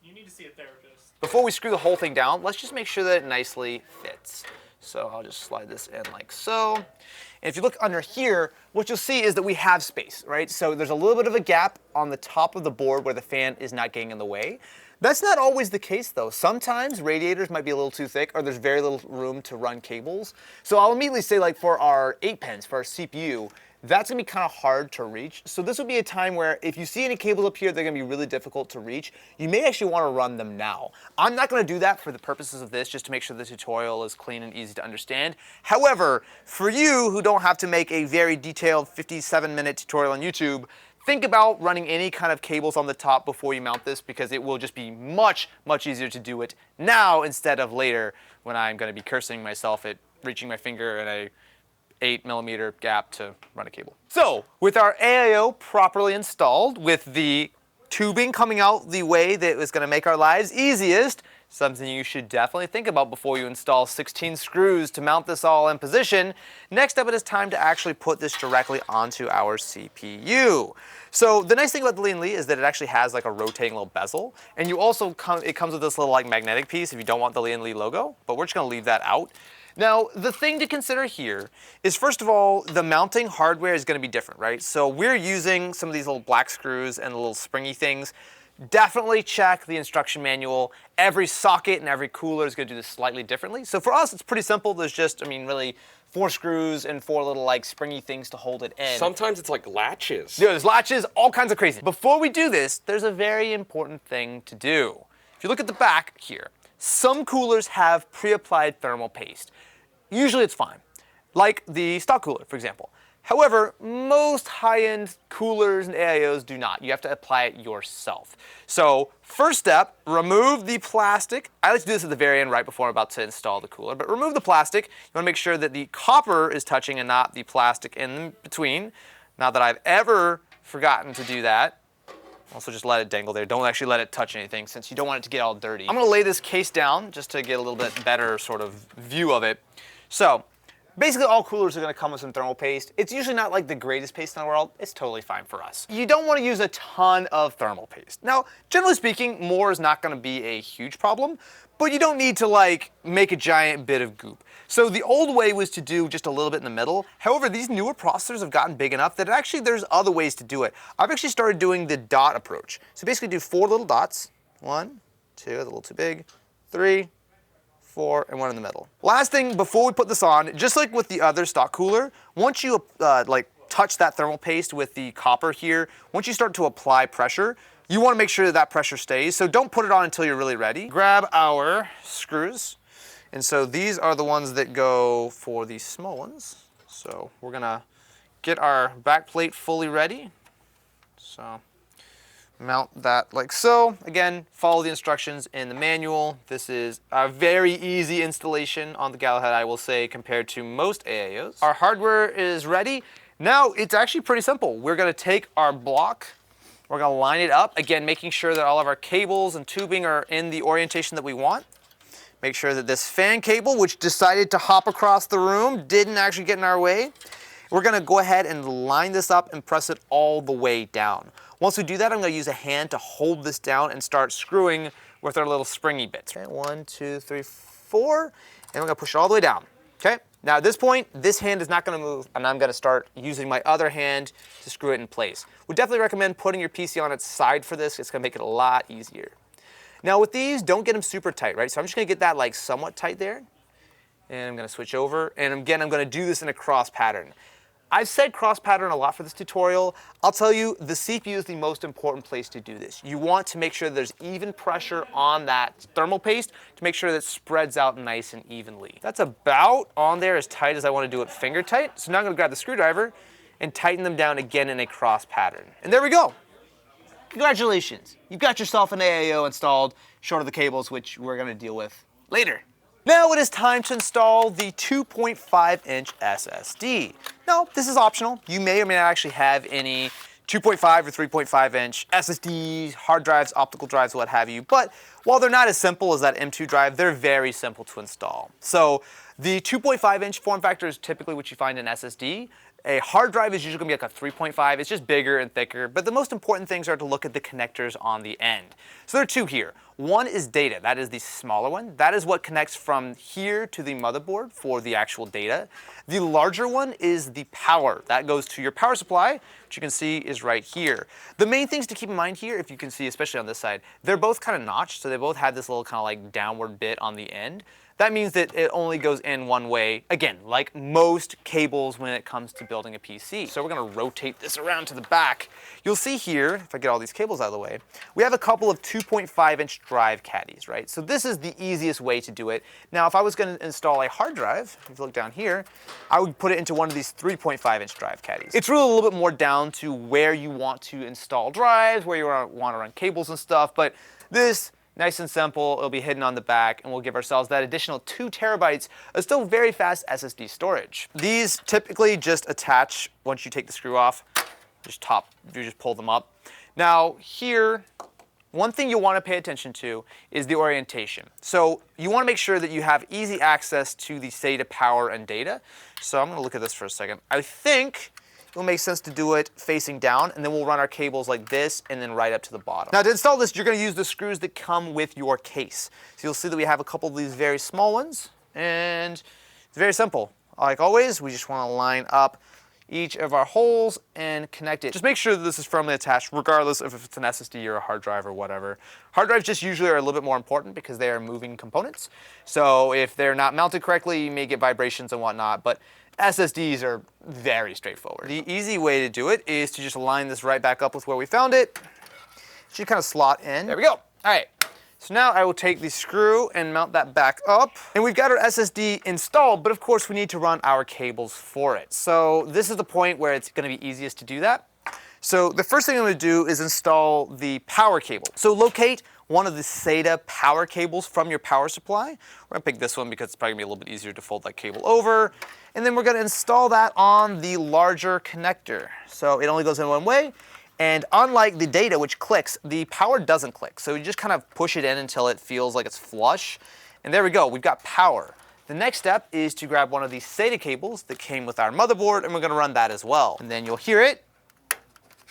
S5: You need to see a therapist.
S4: Before we screw the whole thing down, let's just make sure that it nicely fits. So I'll just slide this in like so. And if you look under here, what you'll see is that we have space, right? So there's a little bit of a gap on the top of the board where the fan is not getting in the way. That's not always the case though. Sometimes radiators might be a little too thick or there's very little room to run cables. So I'll immediately say like for our 8 pins, for our CPU, that's gonna be kind of hard to reach. So this would be a time where if you see any cables up here, they're gonna be really difficult to reach. You may actually wanna run them now. I'm not gonna do that for the purposes of this, just to make sure the tutorial is clean and easy to understand. However, for you who don't have to make a very detailed 57-minute tutorial on YouTube, think about running any kind of cables on the top before you mount this, because it will just be much, much easier to do it now instead of later when I'm gonna be cursing myself at reaching my finger in a 8mm gap to run a cable. So with our AIO properly installed, with the tubing coming out the way that is going to make our lives easiest, something you should definitely think about before you install 16 screws to mount this all in position. Next up, it is time to actually put this directly onto our CPU. So the nice thing about the Lian Li is that it actually has like a rotating little bezel, and you also it comes with this little like magnetic piece if you don't want the Lian Li logo, but we're just going to leave that out. Now, the thing to consider here is, first of all, the mounting hardware is going to be different, right? So we're using some of these little black screws and the little springy things. Definitely check the instruction manual. Every socket and every cooler is going to do this slightly differently. So for us, it's pretty simple. There's just, really 4 screws and 4 little like springy things to hold it in.
S3: Sometimes it's like latches.
S4: Yeah, there's latches, all kinds of crazy. Before we do this, there's a very important thing to do. If you look at the back here, some coolers have pre-applied thermal paste. Usually it's fine, like the stock cooler, for example. However, most high-end coolers and AIOs do not. You have to apply it yourself. So first step, remove the plastic. I like to do this at the very end, right before I'm about to install the cooler, but remove the plastic. You wanna make sure that the copper is touching and not the plastic in between. Not that I've ever forgotten to do that. Also just let it dangle there. Don't actually let it touch anything, since you don't want it to get all dirty. I'm gonna lay this case down just to get a little bit better sort of view of it. So basically all coolers are gonna come with some thermal paste. It's usually not like the greatest paste in the world. It's totally fine for us. You don't wanna use a ton of thermal paste. Now, generally speaking, more is not gonna be a huge problem, but you don't need to like make a giant bit of goop. So the old way was to do just a little bit in the middle. However, these newer processors have gotten big enough that actually there's other ways to do it. I've actually started doing the dot approach. So basically do 4 little dots. 1, 2, that's a little too big, 3, 4, and 1 in the middle. Last thing before we put this on, just like with the other stock cooler, once you touch that thermal paste with the copper here, once you start to apply pressure, you want to make sure that that pressure stays. So don't put it on until you're really ready. Grab our screws. And so these are the ones that go for the small ones. So we're gonna get our back plate fully ready. So mount that like so. Again, follow the instructions in the manual. This is a very easy installation on the Galahad, I will say, compared to most AIOs. Our hardware is ready. Now it's actually pretty simple. We're gonna take our block, we're gonna line it up, again, making sure that all of our cables and tubing are in the orientation that we want. Make sure that this fan cable, which decided to hop across the room, didn't actually get in our way. We're gonna go ahead and line this up and press it all the way down. Once we do that, I'm gonna use a hand to hold this down and start screwing with our little springy bits. Okay, 1, 2, 3, 4, and we're gonna push it all the way down, okay? Now at this point, this hand is not gonna move, and I'm gonna start using my other hand to screw it in place. Would definitely recommend putting your PC on its side for this. It's gonna make it a lot easier. Now with these, don't get them super tight, right? So I'm just gonna get that like somewhat tight there, and I'm gonna switch over, and again, I'm gonna do this in a cross pattern. I've said cross pattern a lot for this tutorial. I'll tell you, the CPU is the most important place to do this. You want to make sure there's even pressure on that thermal paste to make sure that it spreads out nice and evenly. That's about on there as tight as I want to do it finger tight. So now I'm gonna grab the screwdriver and tighten them down again in a cross pattern. And there we go. Congratulations, you've got yourself an AIO installed, short of the cables, which we're gonna deal with later. Now it is time to install the 2.5-inch SSD. Now, this is optional. You may or may not actually have any 2.5 or 3.5-inch SSDs, hard drives, optical drives, what have you. But while they're not as simple as that M.2 drive, they're very simple to install. So the 2.5-inch form factor is typically what you find in SSD. A hard drive is usually gonna be like a 3.5. It's just bigger and thicker, but the most important things are to look at the connectors on the end. So there are 2 here. One is data, that is the smaller one. That is what connects from here to the motherboard for the actual data. The larger one is the power. That goes to your power supply, which you can see is right here. The main things to keep in mind here, if you can see, especially on this side, they're both kind of notched, so they both have this little kind of like downward bit on the end. That means that it only goes in one way, again, like most cables when it comes to building a PC. So we're gonna rotate this around to the back. You'll see here, if I get all these cables out of the way, we have a couple of 2.5-inch drive caddies, right? So this is the easiest way to do it. Now, if I was gonna install a hard drive, if you look down here, I would put it into one of these 3.5-inch drive caddies. It's really a little bit more down to where you want to install drives, where you want to run cables and stuff, but this, nice and simple, it'll be hidden on the back, and we'll give ourselves that additional 2 terabytes of still very fast SSD storage. These typically just attach once you take the screw off. You just pull them up. Now here, one thing you'll want to pay attention to is the orientation. So you want to make sure that you have easy access to the SATA power and data. So I'm going to look at this for a second. I think it'll make sense to do it facing down, and then we'll run our cables like this and then right up to the bottom. Now to install this, you're going to use the screws that come with your case. So you'll see that we have a couple of these very small ones, and it's very simple. Like always, we just want to line up each of our holes and connect it. Just make sure that this is firmly attached, regardless of if it's an SSD or a hard drive or whatever. Hard drives just usually are a little bit more important because they are moving components. So if they're not mounted correctly, you may get vibrations and whatnot, but SSDs are very straightforward. The easy way to do it is to just line this right back up with where we found it. It should kind of slot in. There we go. All right. So now I will take the screw and mount that back up. And we've got our SSD installed, but of course we need to run our cables for it. So this is the point where it's going to be easiest to do that. So the first thing I'm going to do is install the power cable. So locate one of the SATA power cables from your power supply. We're going to pick this one because it's probably going to be a little bit easier to fold that cable over. And then we're going to install that on the larger connector. So it only goes in one way. And unlike the data, which clicks, the power doesn't click. So you just kind of push it in until it feels like it's flush. And there we go, we've got power. The next step is to grab one of these SATA cables that came with our motherboard, and we're going to run that as well. And then you'll hear it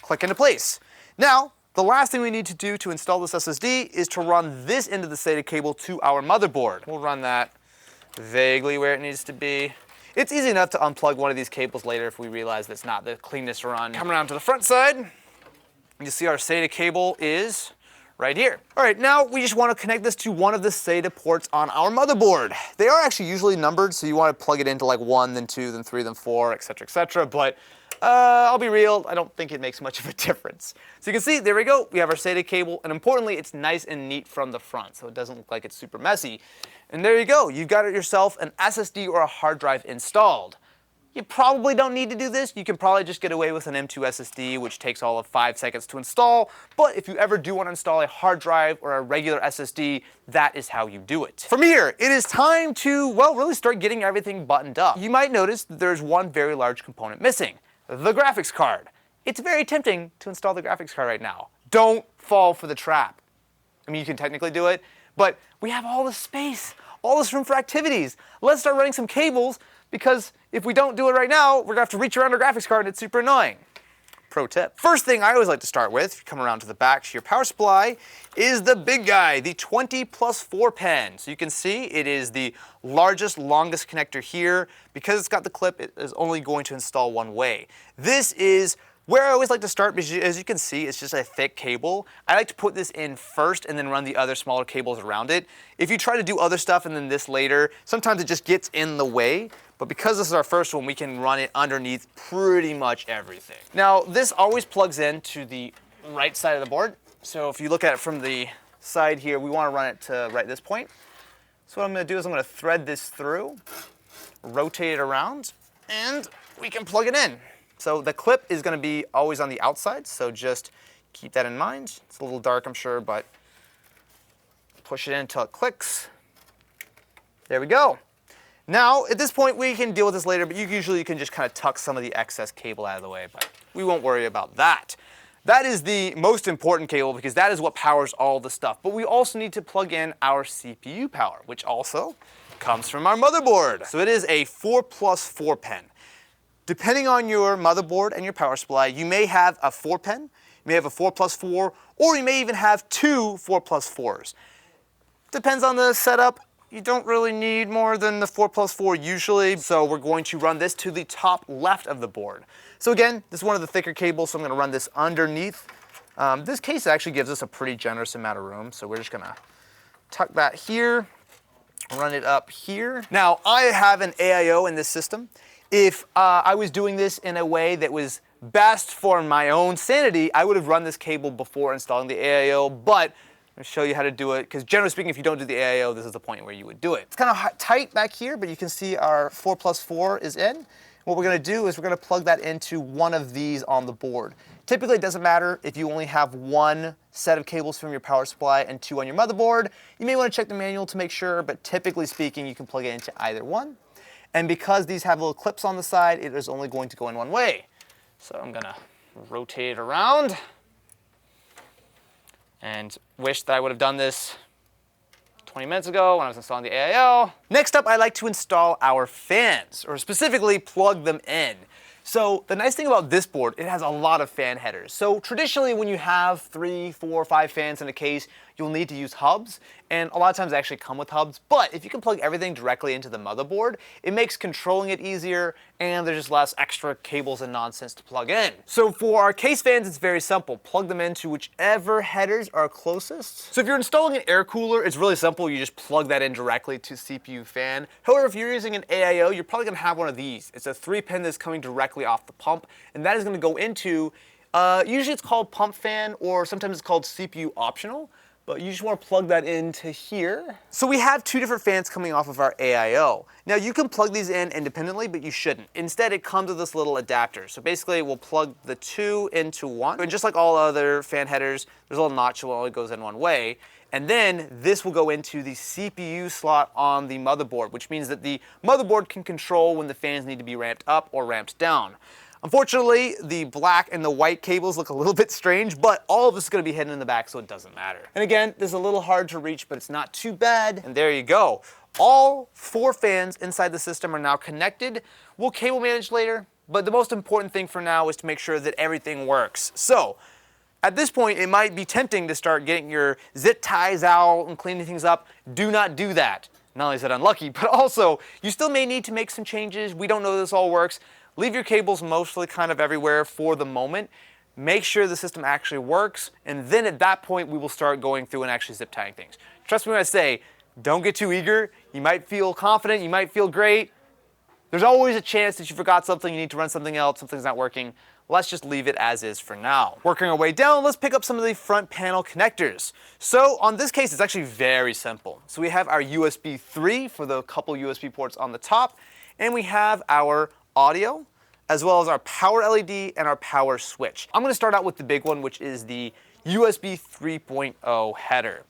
S4: click into place. Now, the last thing we need to do to install this SSD is to run this end of the SATA cable to our motherboard. We'll run that vaguely where it needs to be. It's easy enough to unplug one of these cables later if we realize that's not the cleanest run. Come around to the front side. You see our SATA cable is right here. All right, now we just want to connect this to one of the SATA ports on our motherboard. They are actually usually numbered, so you want to plug it into like 1, then 2, then 3, then 4, etc., etc. But I'll be real, I don't think it makes much of a difference. So you can see, there we go. We have our SATA cable, and importantly, it's nice and neat from the front, so it doesn't look like it's super messy. And there you go. You've got yourself an SSD or a hard drive installed. You probably don't need to do this. You can probably just get away with an M.2 SSD, which takes all of 5 seconds to install. But if you ever do want to install a hard drive or a regular SSD, that is how you do it. From here, it is time to, well, really start getting everything buttoned up. You might notice that there's one very large component missing, the graphics card. It's very tempting to install the graphics card right now. Don't fall for the trap. I mean, you can technically do it, but we have all this space, all this room for activities. Let's start running some cables, because if we don't do it right now, we're gonna have to reach around our graphics card and it's super annoying. Pro tip. First thing I always like to start with, if you come around to the back to your power supply, is the big guy, the 20+4 pen. So you can see it is the largest, longest connector here. Because it's got the clip, it is only going to install one way. This is where I always like to start, because as you can see, it's just a thick cable. I like to put this in first and then run the other smaller cables around it. If you try to do other stuff and then this later, sometimes it just gets in the way. But because this is our first one, we can run it underneath pretty much everything. Now, this always plugs in to the right side of the board. So if you look at it from the side here, we want to run it to right this point. So what I'm going to do is I'm going to thread this through, rotate it around, and we can plug it in. So the clip is going to be always on the outside, so just keep that in mind. It's a little dark, I'm sure, but push it in until it clicks. There we go. Now, at this point, we can deal with this later, but usually you can just kind of tuck some of the excess cable out of the way, but we won't worry about that. That is the most important cable because that is what powers all the stuff. But we also need to plug in our CPU power, which also comes from our motherboard. So it is a 4+4 pen. Depending on your motherboard and your power supply, you may have a 4 pen, you may have a 4+4, or you may even have two 4+4s. Depends on the setup. You don't really need more than the 4+4 usually, so we're going to run this to the top left of the board. So again, this is one of the thicker cables, so I'm going to run this underneath. This case actually gives us a pretty generous amount of room, so we're just going to tuck that here, run it up here. Now, I have an AIO in this system. If I was doing this in a way that was best for my own sanity, I would have run this cable before installing the AIO, but I'll show you how to do it, because generally speaking, if you don't do the AIO, this is the point where you would do it. It's kind of tight back here, but you can see our 4+4 is in. What we're going to do is we're going to plug that into one of these on the board. Typically, it doesn't matter if you only have one set of cables from your power supply and two on your motherboard. You may want to check the manual to make sure, but typically speaking, you can plug it into either one. And because these have little clips on the side, it is only going to go in one way. So I'm going to rotate it around. And wish that I would have done this 20 minutes ago when I was installing the AIO. Next up, I like to install our fans, or specifically plug them in. So the nice thing about this board, it has a lot of fan headers. So traditionally when you have 3, 4, 5 fans in a case, you'll need to use hubs, and a lot of times they actually come with hubs, but if you can plug everything directly into the motherboard, it makes controlling it easier, and there's just less extra cables and nonsense to plug in. So for our case fans, it's very simple. Plug them into whichever headers are closest. So if you're installing an air cooler, it's really simple. You just plug that in directly to CPU fan. However, if you're using an AIO, you're probably gonna have one of these. It's a 3-pin that's coming directly off the pump, and that is gonna go into, usually it's called pump fan, or sometimes it's called CPU optional. But you just want to plug that into here. So we have 2 different fans coming off of our AIO. Now you can plug these in independently, but you shouldn't. Instead, it comes with this little adapter. So basically, we'll plug the 2 into one. And just like all other fan headers, there's a little notch that only goes in one way. And then this will go into the CPU slot on the motherboard, which means that the motherboard can control when the fans need to be ramped up or ramped down. Unfortunately, the black and the white cables look a little bit strange, but all of this is going to be hidden in the back, so it doesn't matter. And again, this is a little hard to reach, but it's not too bad. And there you go. All 4 fans inside the system are now connected. We'll cable manage later, but the most important thing for now is to make sure that everything works. So, at this point, it might be tempting to start getting your zip ties out and cleaning things up. Do not do that. Not only is it unlucky, but also, you still may need to make some changes. We don't know this all works. Leave your cables mostly kind of everywhere for the moment. Make sure the system actually works, and then at that point, we will start going through and actually zip tying things. Trust me when I say, don't get too eager. You might feel confident, you might feel great. There's always a chance that you forgot something, you need to run something else, something's not working. Let's just leave it as is for now. Working our way down, let's pick up some of the front panel connectors. So on this case, it's actually very simple. So we have our USB 3 for the couple USB ports on the top, and we have our audio, as well as our power LED and our power switch. I'm gonna start out with the big one, which is the USB 3.0 header.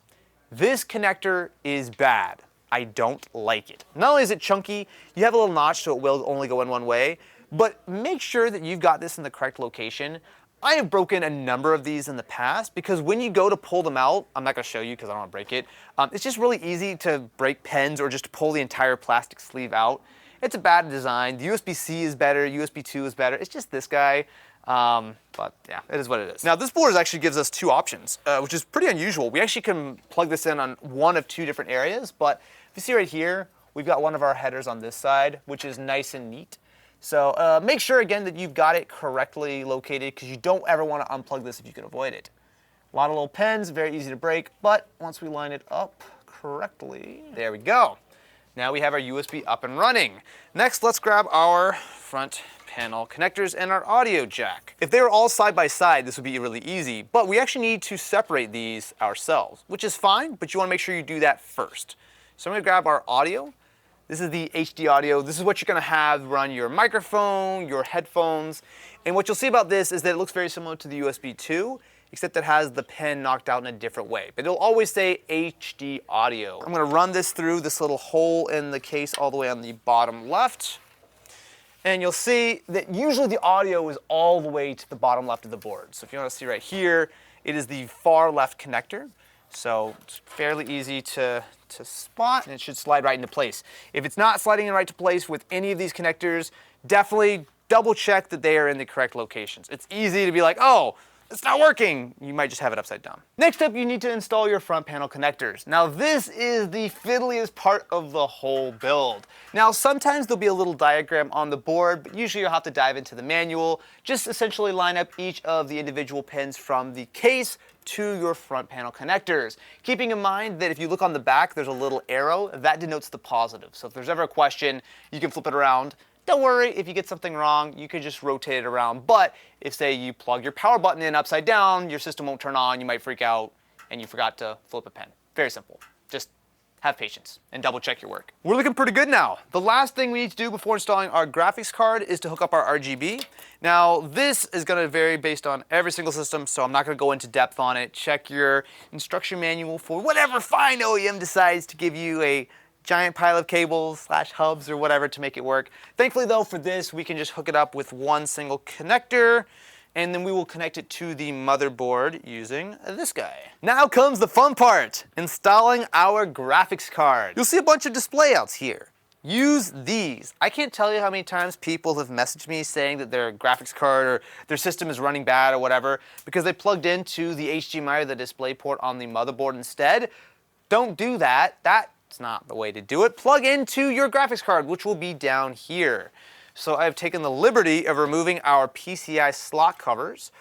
S4: This connector is bad. I don't like it. Not only is it chunky, you have a little notch so it will only go in one way, but make sure that you've got this in the correct location. I have broken a number of these in the past because when you go to pull them out, I'm not gonna show you because I don't wanna break it, it's just really easy to break pens or just to pull the entire plastic sleeve out. It's a bad design. The USB-C is better, USB 2 is better. It's just this guy, but yeah, it is what it is. Now this board actually gives us 2 options, which is pretty unusual. We actually can plug this in on one of 2 different areas, but if you see right here, we've got one of our headers on this side, which is nice and neat. So make sure again that you've got it correctly located because you don't ever want to unplug this if you can avoid it. A lot of little pins, very easy to break, but once we line it up correctly, there we go. Now we have our USB up and running. Next, let's grab our front panel connectors and our audio jack. If they were all side by side, this would be really easy, but we actually need to separate these ourselves, which is fine, but you want to make sure you do that first. So I'm going to grab our audio. This is the HD audio. This is what you're going to have run your microphone, your headphones, and what you'll see about this is that it looks very similar to the USB 2, except it has the pen knocked out in a different way. But it'll always say HD audio. I'm gonna run this through this little hole in the case all the way on the bottom left. And you'll see that usually the audio is all the way to the bottom left of the board. So if you wanna see right here, it is the far left connector. So it's fairly easy to spot, and it should slide right into place. If it's not sliding in right to place with any of these connectors, definitely double check that they are in the correct locations. It's easy to be like, oh, it's not working. You might just have it upside down.
S1: Next up, you need to install your front panel connectors. Now this is the fiddliest part of the whole build. Now sometimes there'll be a little diagram on the board, but usually you'll have to dive into the manual. Just essentially line up each of the individual pins from the case to your front panel connectors. Keeping in mind that if you look on the back, there's a little arrow that denotes the positive. So if there's ever a question, you can flip it around. Don't worry, if you get something wrong, you can just rotate it around. But if, say, you plug your power button in upside down, your system won't turn on, you might freak out, and you forgot to flip a pin. Very simple. Just have patience and double check your work.
S4: We're looking pretty good now. The last thing we need to do before installing our graphics card is to hook up our RGB. Now, this is gonna vary based on every single system, so I'm not gonna go into depth on it. Check your instruction manual for whatever fine OEM decides to give you a giant pile of cables / hubs or whatever to make it work. Thankfully though, for this, we can just hook it up with one single connector, and then we will connect it to the motherboard using this guy. Now comes the fun part, installing our graphics card. You'll see a bunch of display outs here. Use these. I can't tell you how many times people have messaged me saying that their graphics card or their system is running bad or whatever because they plugged into the HDMI or the display port on the motherboard instead. Don't do that. That's not the way to do it. Plug into your graphics card, which will be down here. So I've taken the liberty of removing our PCI slot covers.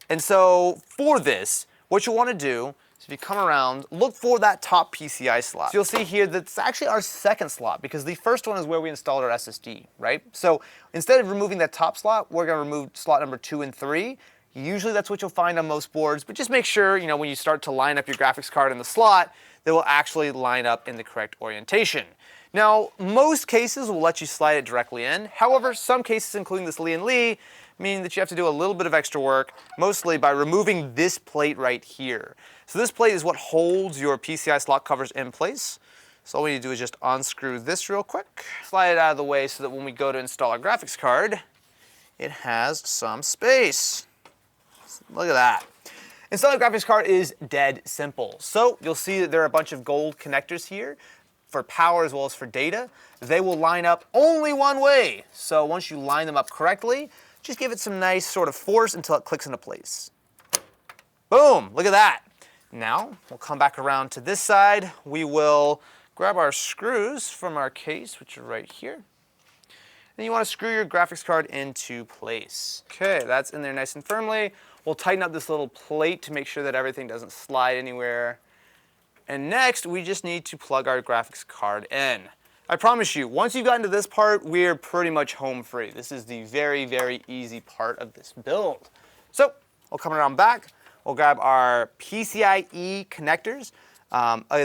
S4: And so for this, what you want to do is if you come around, look for that top PCI slot. So you'll see here that's actually our second slot because the first one is where we installed our SSD, right? So instead of removing that top slot, we're going to remove slot number 2 and 3. Usually that's what you'll find on most boards, but just make sure, when you start to line up your graphics card in the slot, they will actually line up in the correct orientation. Now, most cases will let you slide it directly in. However, some cases, including this Lee & Lee, mean that you have to do a little bit of extra work, mostly by removing this plate right here. So this plate is what holds your PCI slot covers in place. So all we need to do is just unscrew this real quick, slide it out of the way so that when we go to install our graphics card, it has some space. Look at that. Installing a graphics card is dead simple. So you'll see that there are a bunch of gold connectors here for power as well as for data. They will line up only one way. So once you line them up correctly, just give it some nice sort of force until it clicks into place. Boom, look at that. Now we'll come back around to this side. We will grab our screws from our case, which are right here. And you want to screw your graphics card into place. Okay, that's in there nice and firmly. We'll tighten up this little plate to make sure that everything doesn't slide anywhere. And next, we just need to plug our graphics card in. I promise you, once you've gotten to this part, we're pretty much home free. This is the very, very easy part of this build. So, we'll come around back. We'll grab our PCIe connectors.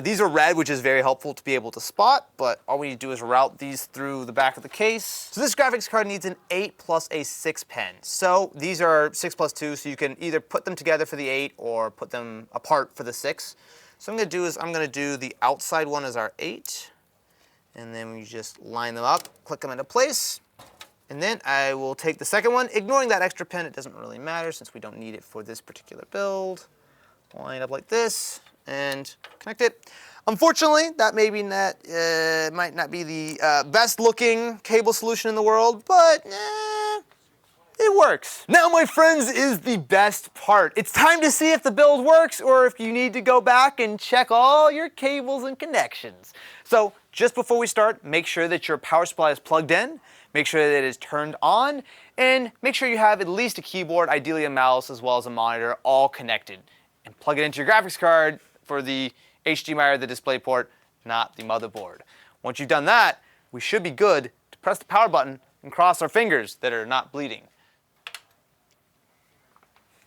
S4: These are red, which is very helpful to be able to spot, but all we need to do is route these through the back of the case. So this graphics card needs an 8 plus a 6 pin. So these are 6 plus 2, so you can either put them together for the 8 or put them apart for the 6. So what I'm going to do the outside one as our 8, and then we just line them up, click them into place, and then I will take the second one, ignoring that extra pin. It doesn't really matter since we don't need it for this particular build. Line up like this and connect it. Unfortunately, that might not be the best looking cable solution in the world, but it works. Now, my friends, is the best part. It's time to see if the build works or if you need to go back and check all your cables and connections. So just before we start, make sure that your power supply is plugged in, make sure that it is turned on, and make sure you have at least a keyboard, ideally a mouse, as well as a monitor, all connected. And plug it into your graphics card for the HDMI or the display port, not the motherboard. Once you've done that, we should be good to press the power button and cross our fingers that are not bleeding.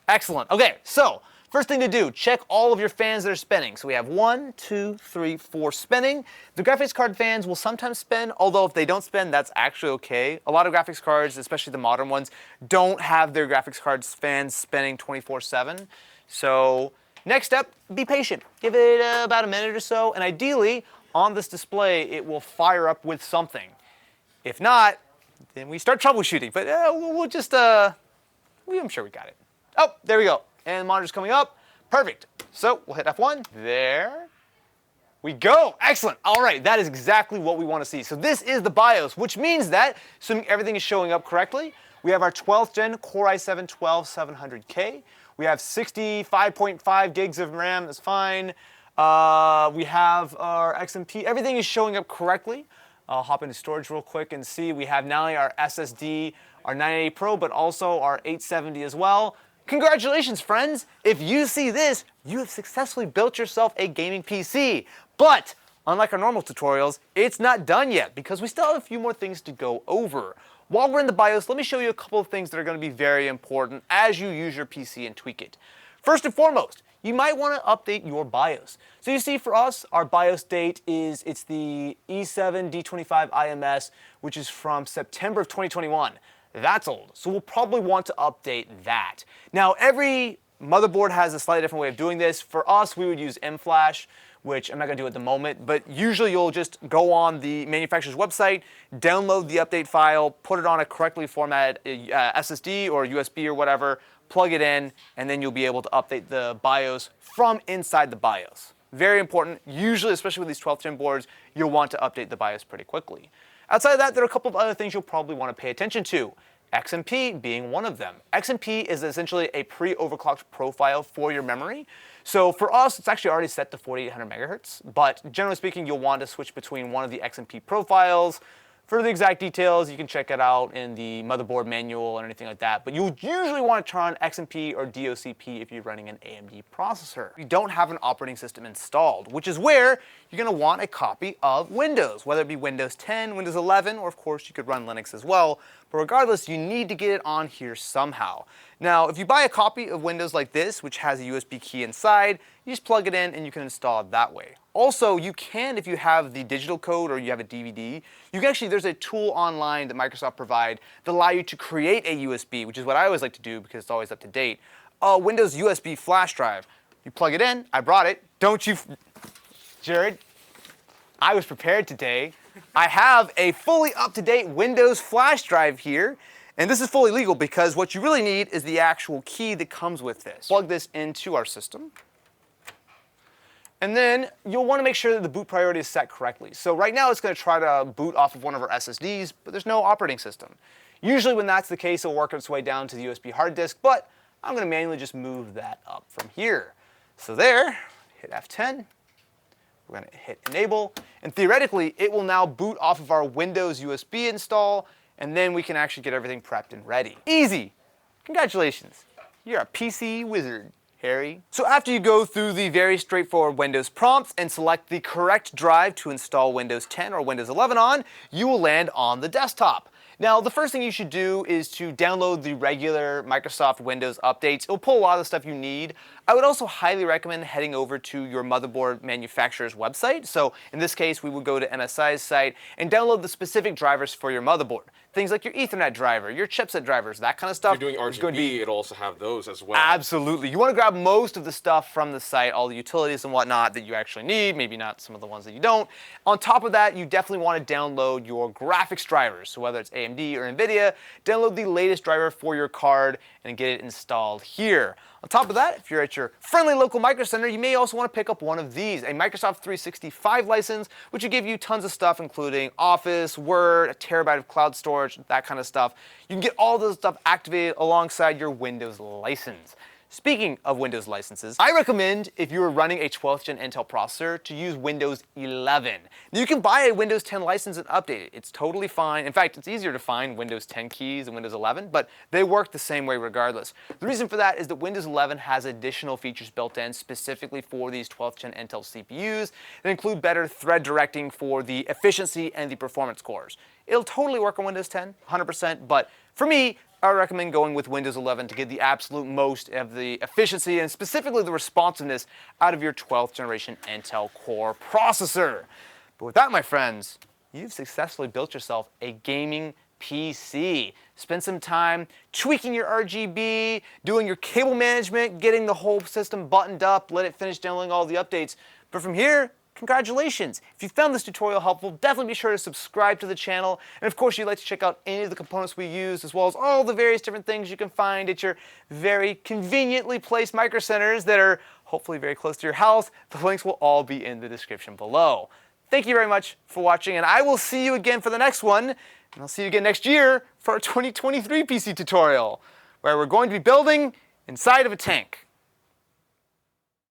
S4: Excellent. Okay, so first thing to do, check all of your fans that are spinning. So we have 1, 2, 3, 4 spinning. The graphics card fans will sometimes spin, although if they don't spin, that's actually okay. A lot of graphics cards, especially the modern ones, don't have their graphics cards fans spinning 24/7. So next up, be patient. Give it about a minute or so, and ideally, on this display, it will fire up with something. If not, then we start troubleshooting, but we'll just, I'm sure we got it. Oh, there we go. And the monitor's coming up. Perfect. So we'll hit F1. There we go. Excellent. All right, that is exactly what we want to see. So this is the BIOS, which means that, assuming everything is showing up correctly,
S1: We have our 12th gen Core i7-12700K. We have 65.5 gigs of RAM, that's fine. We have our XMP, everything is showing up correctly. I'll hop into storage real quick and see. We have not only our SSD, our 980 Pro, but also our 870 as well. Congratulations, friends! If you see this, you have successfully built yourself a gaming PC. But, unlike our normal tutorials, it's not done yet because we still have a few more things to go over. While we're in the BIOS, let me show you a couple of things that are going to be very important as you use your PC and tweak it. First and foremost, you might want to update your BIOS. So you see for us, our BIOS date it's the E7D25 IMS, which is from September of 2021. That's old, so we'll probably want to update that. Now, every motherboard has a slightly different way of doing this. For us, we would use M-Flash, which I'm not gonna do at the moment, but usually you'll just go on the manufacturer's website, download the update file, put it on a correctly formatted SSD or USB or whatever, plug it in, and then you'll be able to update the BIOS from inside the BIOS. Very important. Usually, especially with these 12th gen boards, you'll want to update the BIOS pretty quickly. Outside of that, there are a couple of other things you'll probably want to pay attention to. XMP being one of them. XMP is essentially a pre-overclocked profile for your memory. So for us, it's actually already set to 4800 megahertz, but generally speaking, you'll want to switch between one of the XMP profiles. For the exact details, you can check it out in the motherboard manual or anything like that, but you'll usually want to turn on XMP or DOCP if you're running an AMD processor. You don't have an operating system installed, which is where you're going to want a copy of Windows, whether it be Windows 10, Windows 11, or of course you could run Linux as well, but regardless, you need to get it on here somehow. Now, if you buy a copy of Windows like this, which has a USB key inside, you just plug it in and you can install it that way. Also, you can, if you have the digital code or you have a DVD, you can actually, there's a tool online that Microsoft provide that allow you to create a USB, which is what I always like to do because it's always up to date. A Windows USB flash drive. You plug it in, I brought it. Don't you, Jared, I was prepared today. I have a fully up-to-date Windows flash drive here. And this is fully legal because what you really need is the actual key that comes with this. Plug this into our system. And then you'll want to make sure that the boot priority is set correctly. So right now it's going to try to boot off of one of our SSDs, but there's no operating system. Usually when that's the case, it'll work its way down to the USB hard disk, but I'm going to manually just move that up from here. So there, hit F10. We're going to hit enable, and theoretically it will now boot off of our Windows USB install, and then we can actually get everything prepped and ready. Easy! Congratulations. You're a PC wizard, Harry. So after you go through the very straightforward Windows prompts and select the correct drive to install Windows 10 or Windows 11 on, you will land on the desktop. Now, the first thing you should do is to download the regular Microsoft Windows updates. It'll pull a lot of the stuff you need. I would also highly recommend heading over to your motherboard manufacturer's website. So in this case, we would go to MSI's site and download the specific drivers for your motherboard. Things like your Ethernet driver, your chipset drivers, that kind of stuff.
S3: If you're doing RGB, it'll also have those as well.
S1: Absolutely. You want to grab most of the stuff from the site, all the utilities and whatnot that you actually need, maybe not some of the ones that you don't. On top of that, you definitely want to download your graphics drivers. So whether it's AMD or NVIDIA, download the latest driver for your card and get it installed here. On top of that, if you're at your friendly local Micro Center, you may also want to pick up one of these, a Microsoft 365 license, which will give you tons of stuff, including Office, Word, a terabyte of cloud storage, that kind of stuff. You can get all this stuff activated alongside your Windows license. Speaking of Windows licenses, I recommend if you are running a 12th gen Intel processor to use Windows 11. Now, you can buy a Windows 10 license and update it. It's totally fine. In fact, it's easier to find Windows 10 keys than Windows 11, but they work the same way regardless. The reason for that is that Windows 11 has additional features built in specifically for these 12th gen Intel CPUs that include better thread directing for the efficiency and the performance cores. It'll totally work on Windows 10, 100%, but for me, I recommend going with Windows 11 to get the absolute most of the efficiency and specifically the responsiveness out of your 12th generation Intel Core processor. But with that, my friends, you've successfully built yourself a gaming PC. Spend some time tweaking your RGB, doing your cable management, getting the whole system buttoned up, let it finish downloading all the updates. But from here, congratulations! If you found this tutorial helpful, definitely be sure to subscribe to the channel. And of course, you'd like to check out any of the components we use, as well as all the various different things you can find at your very conveniently placed Micro Centers that are hopefully very close to your house. The links will all be in the description below. Thank you very much for watching, and I will see you again for the next one. And I'll see you again next year for our 2023 PC tutorial, where we're going to be building inside of a tank.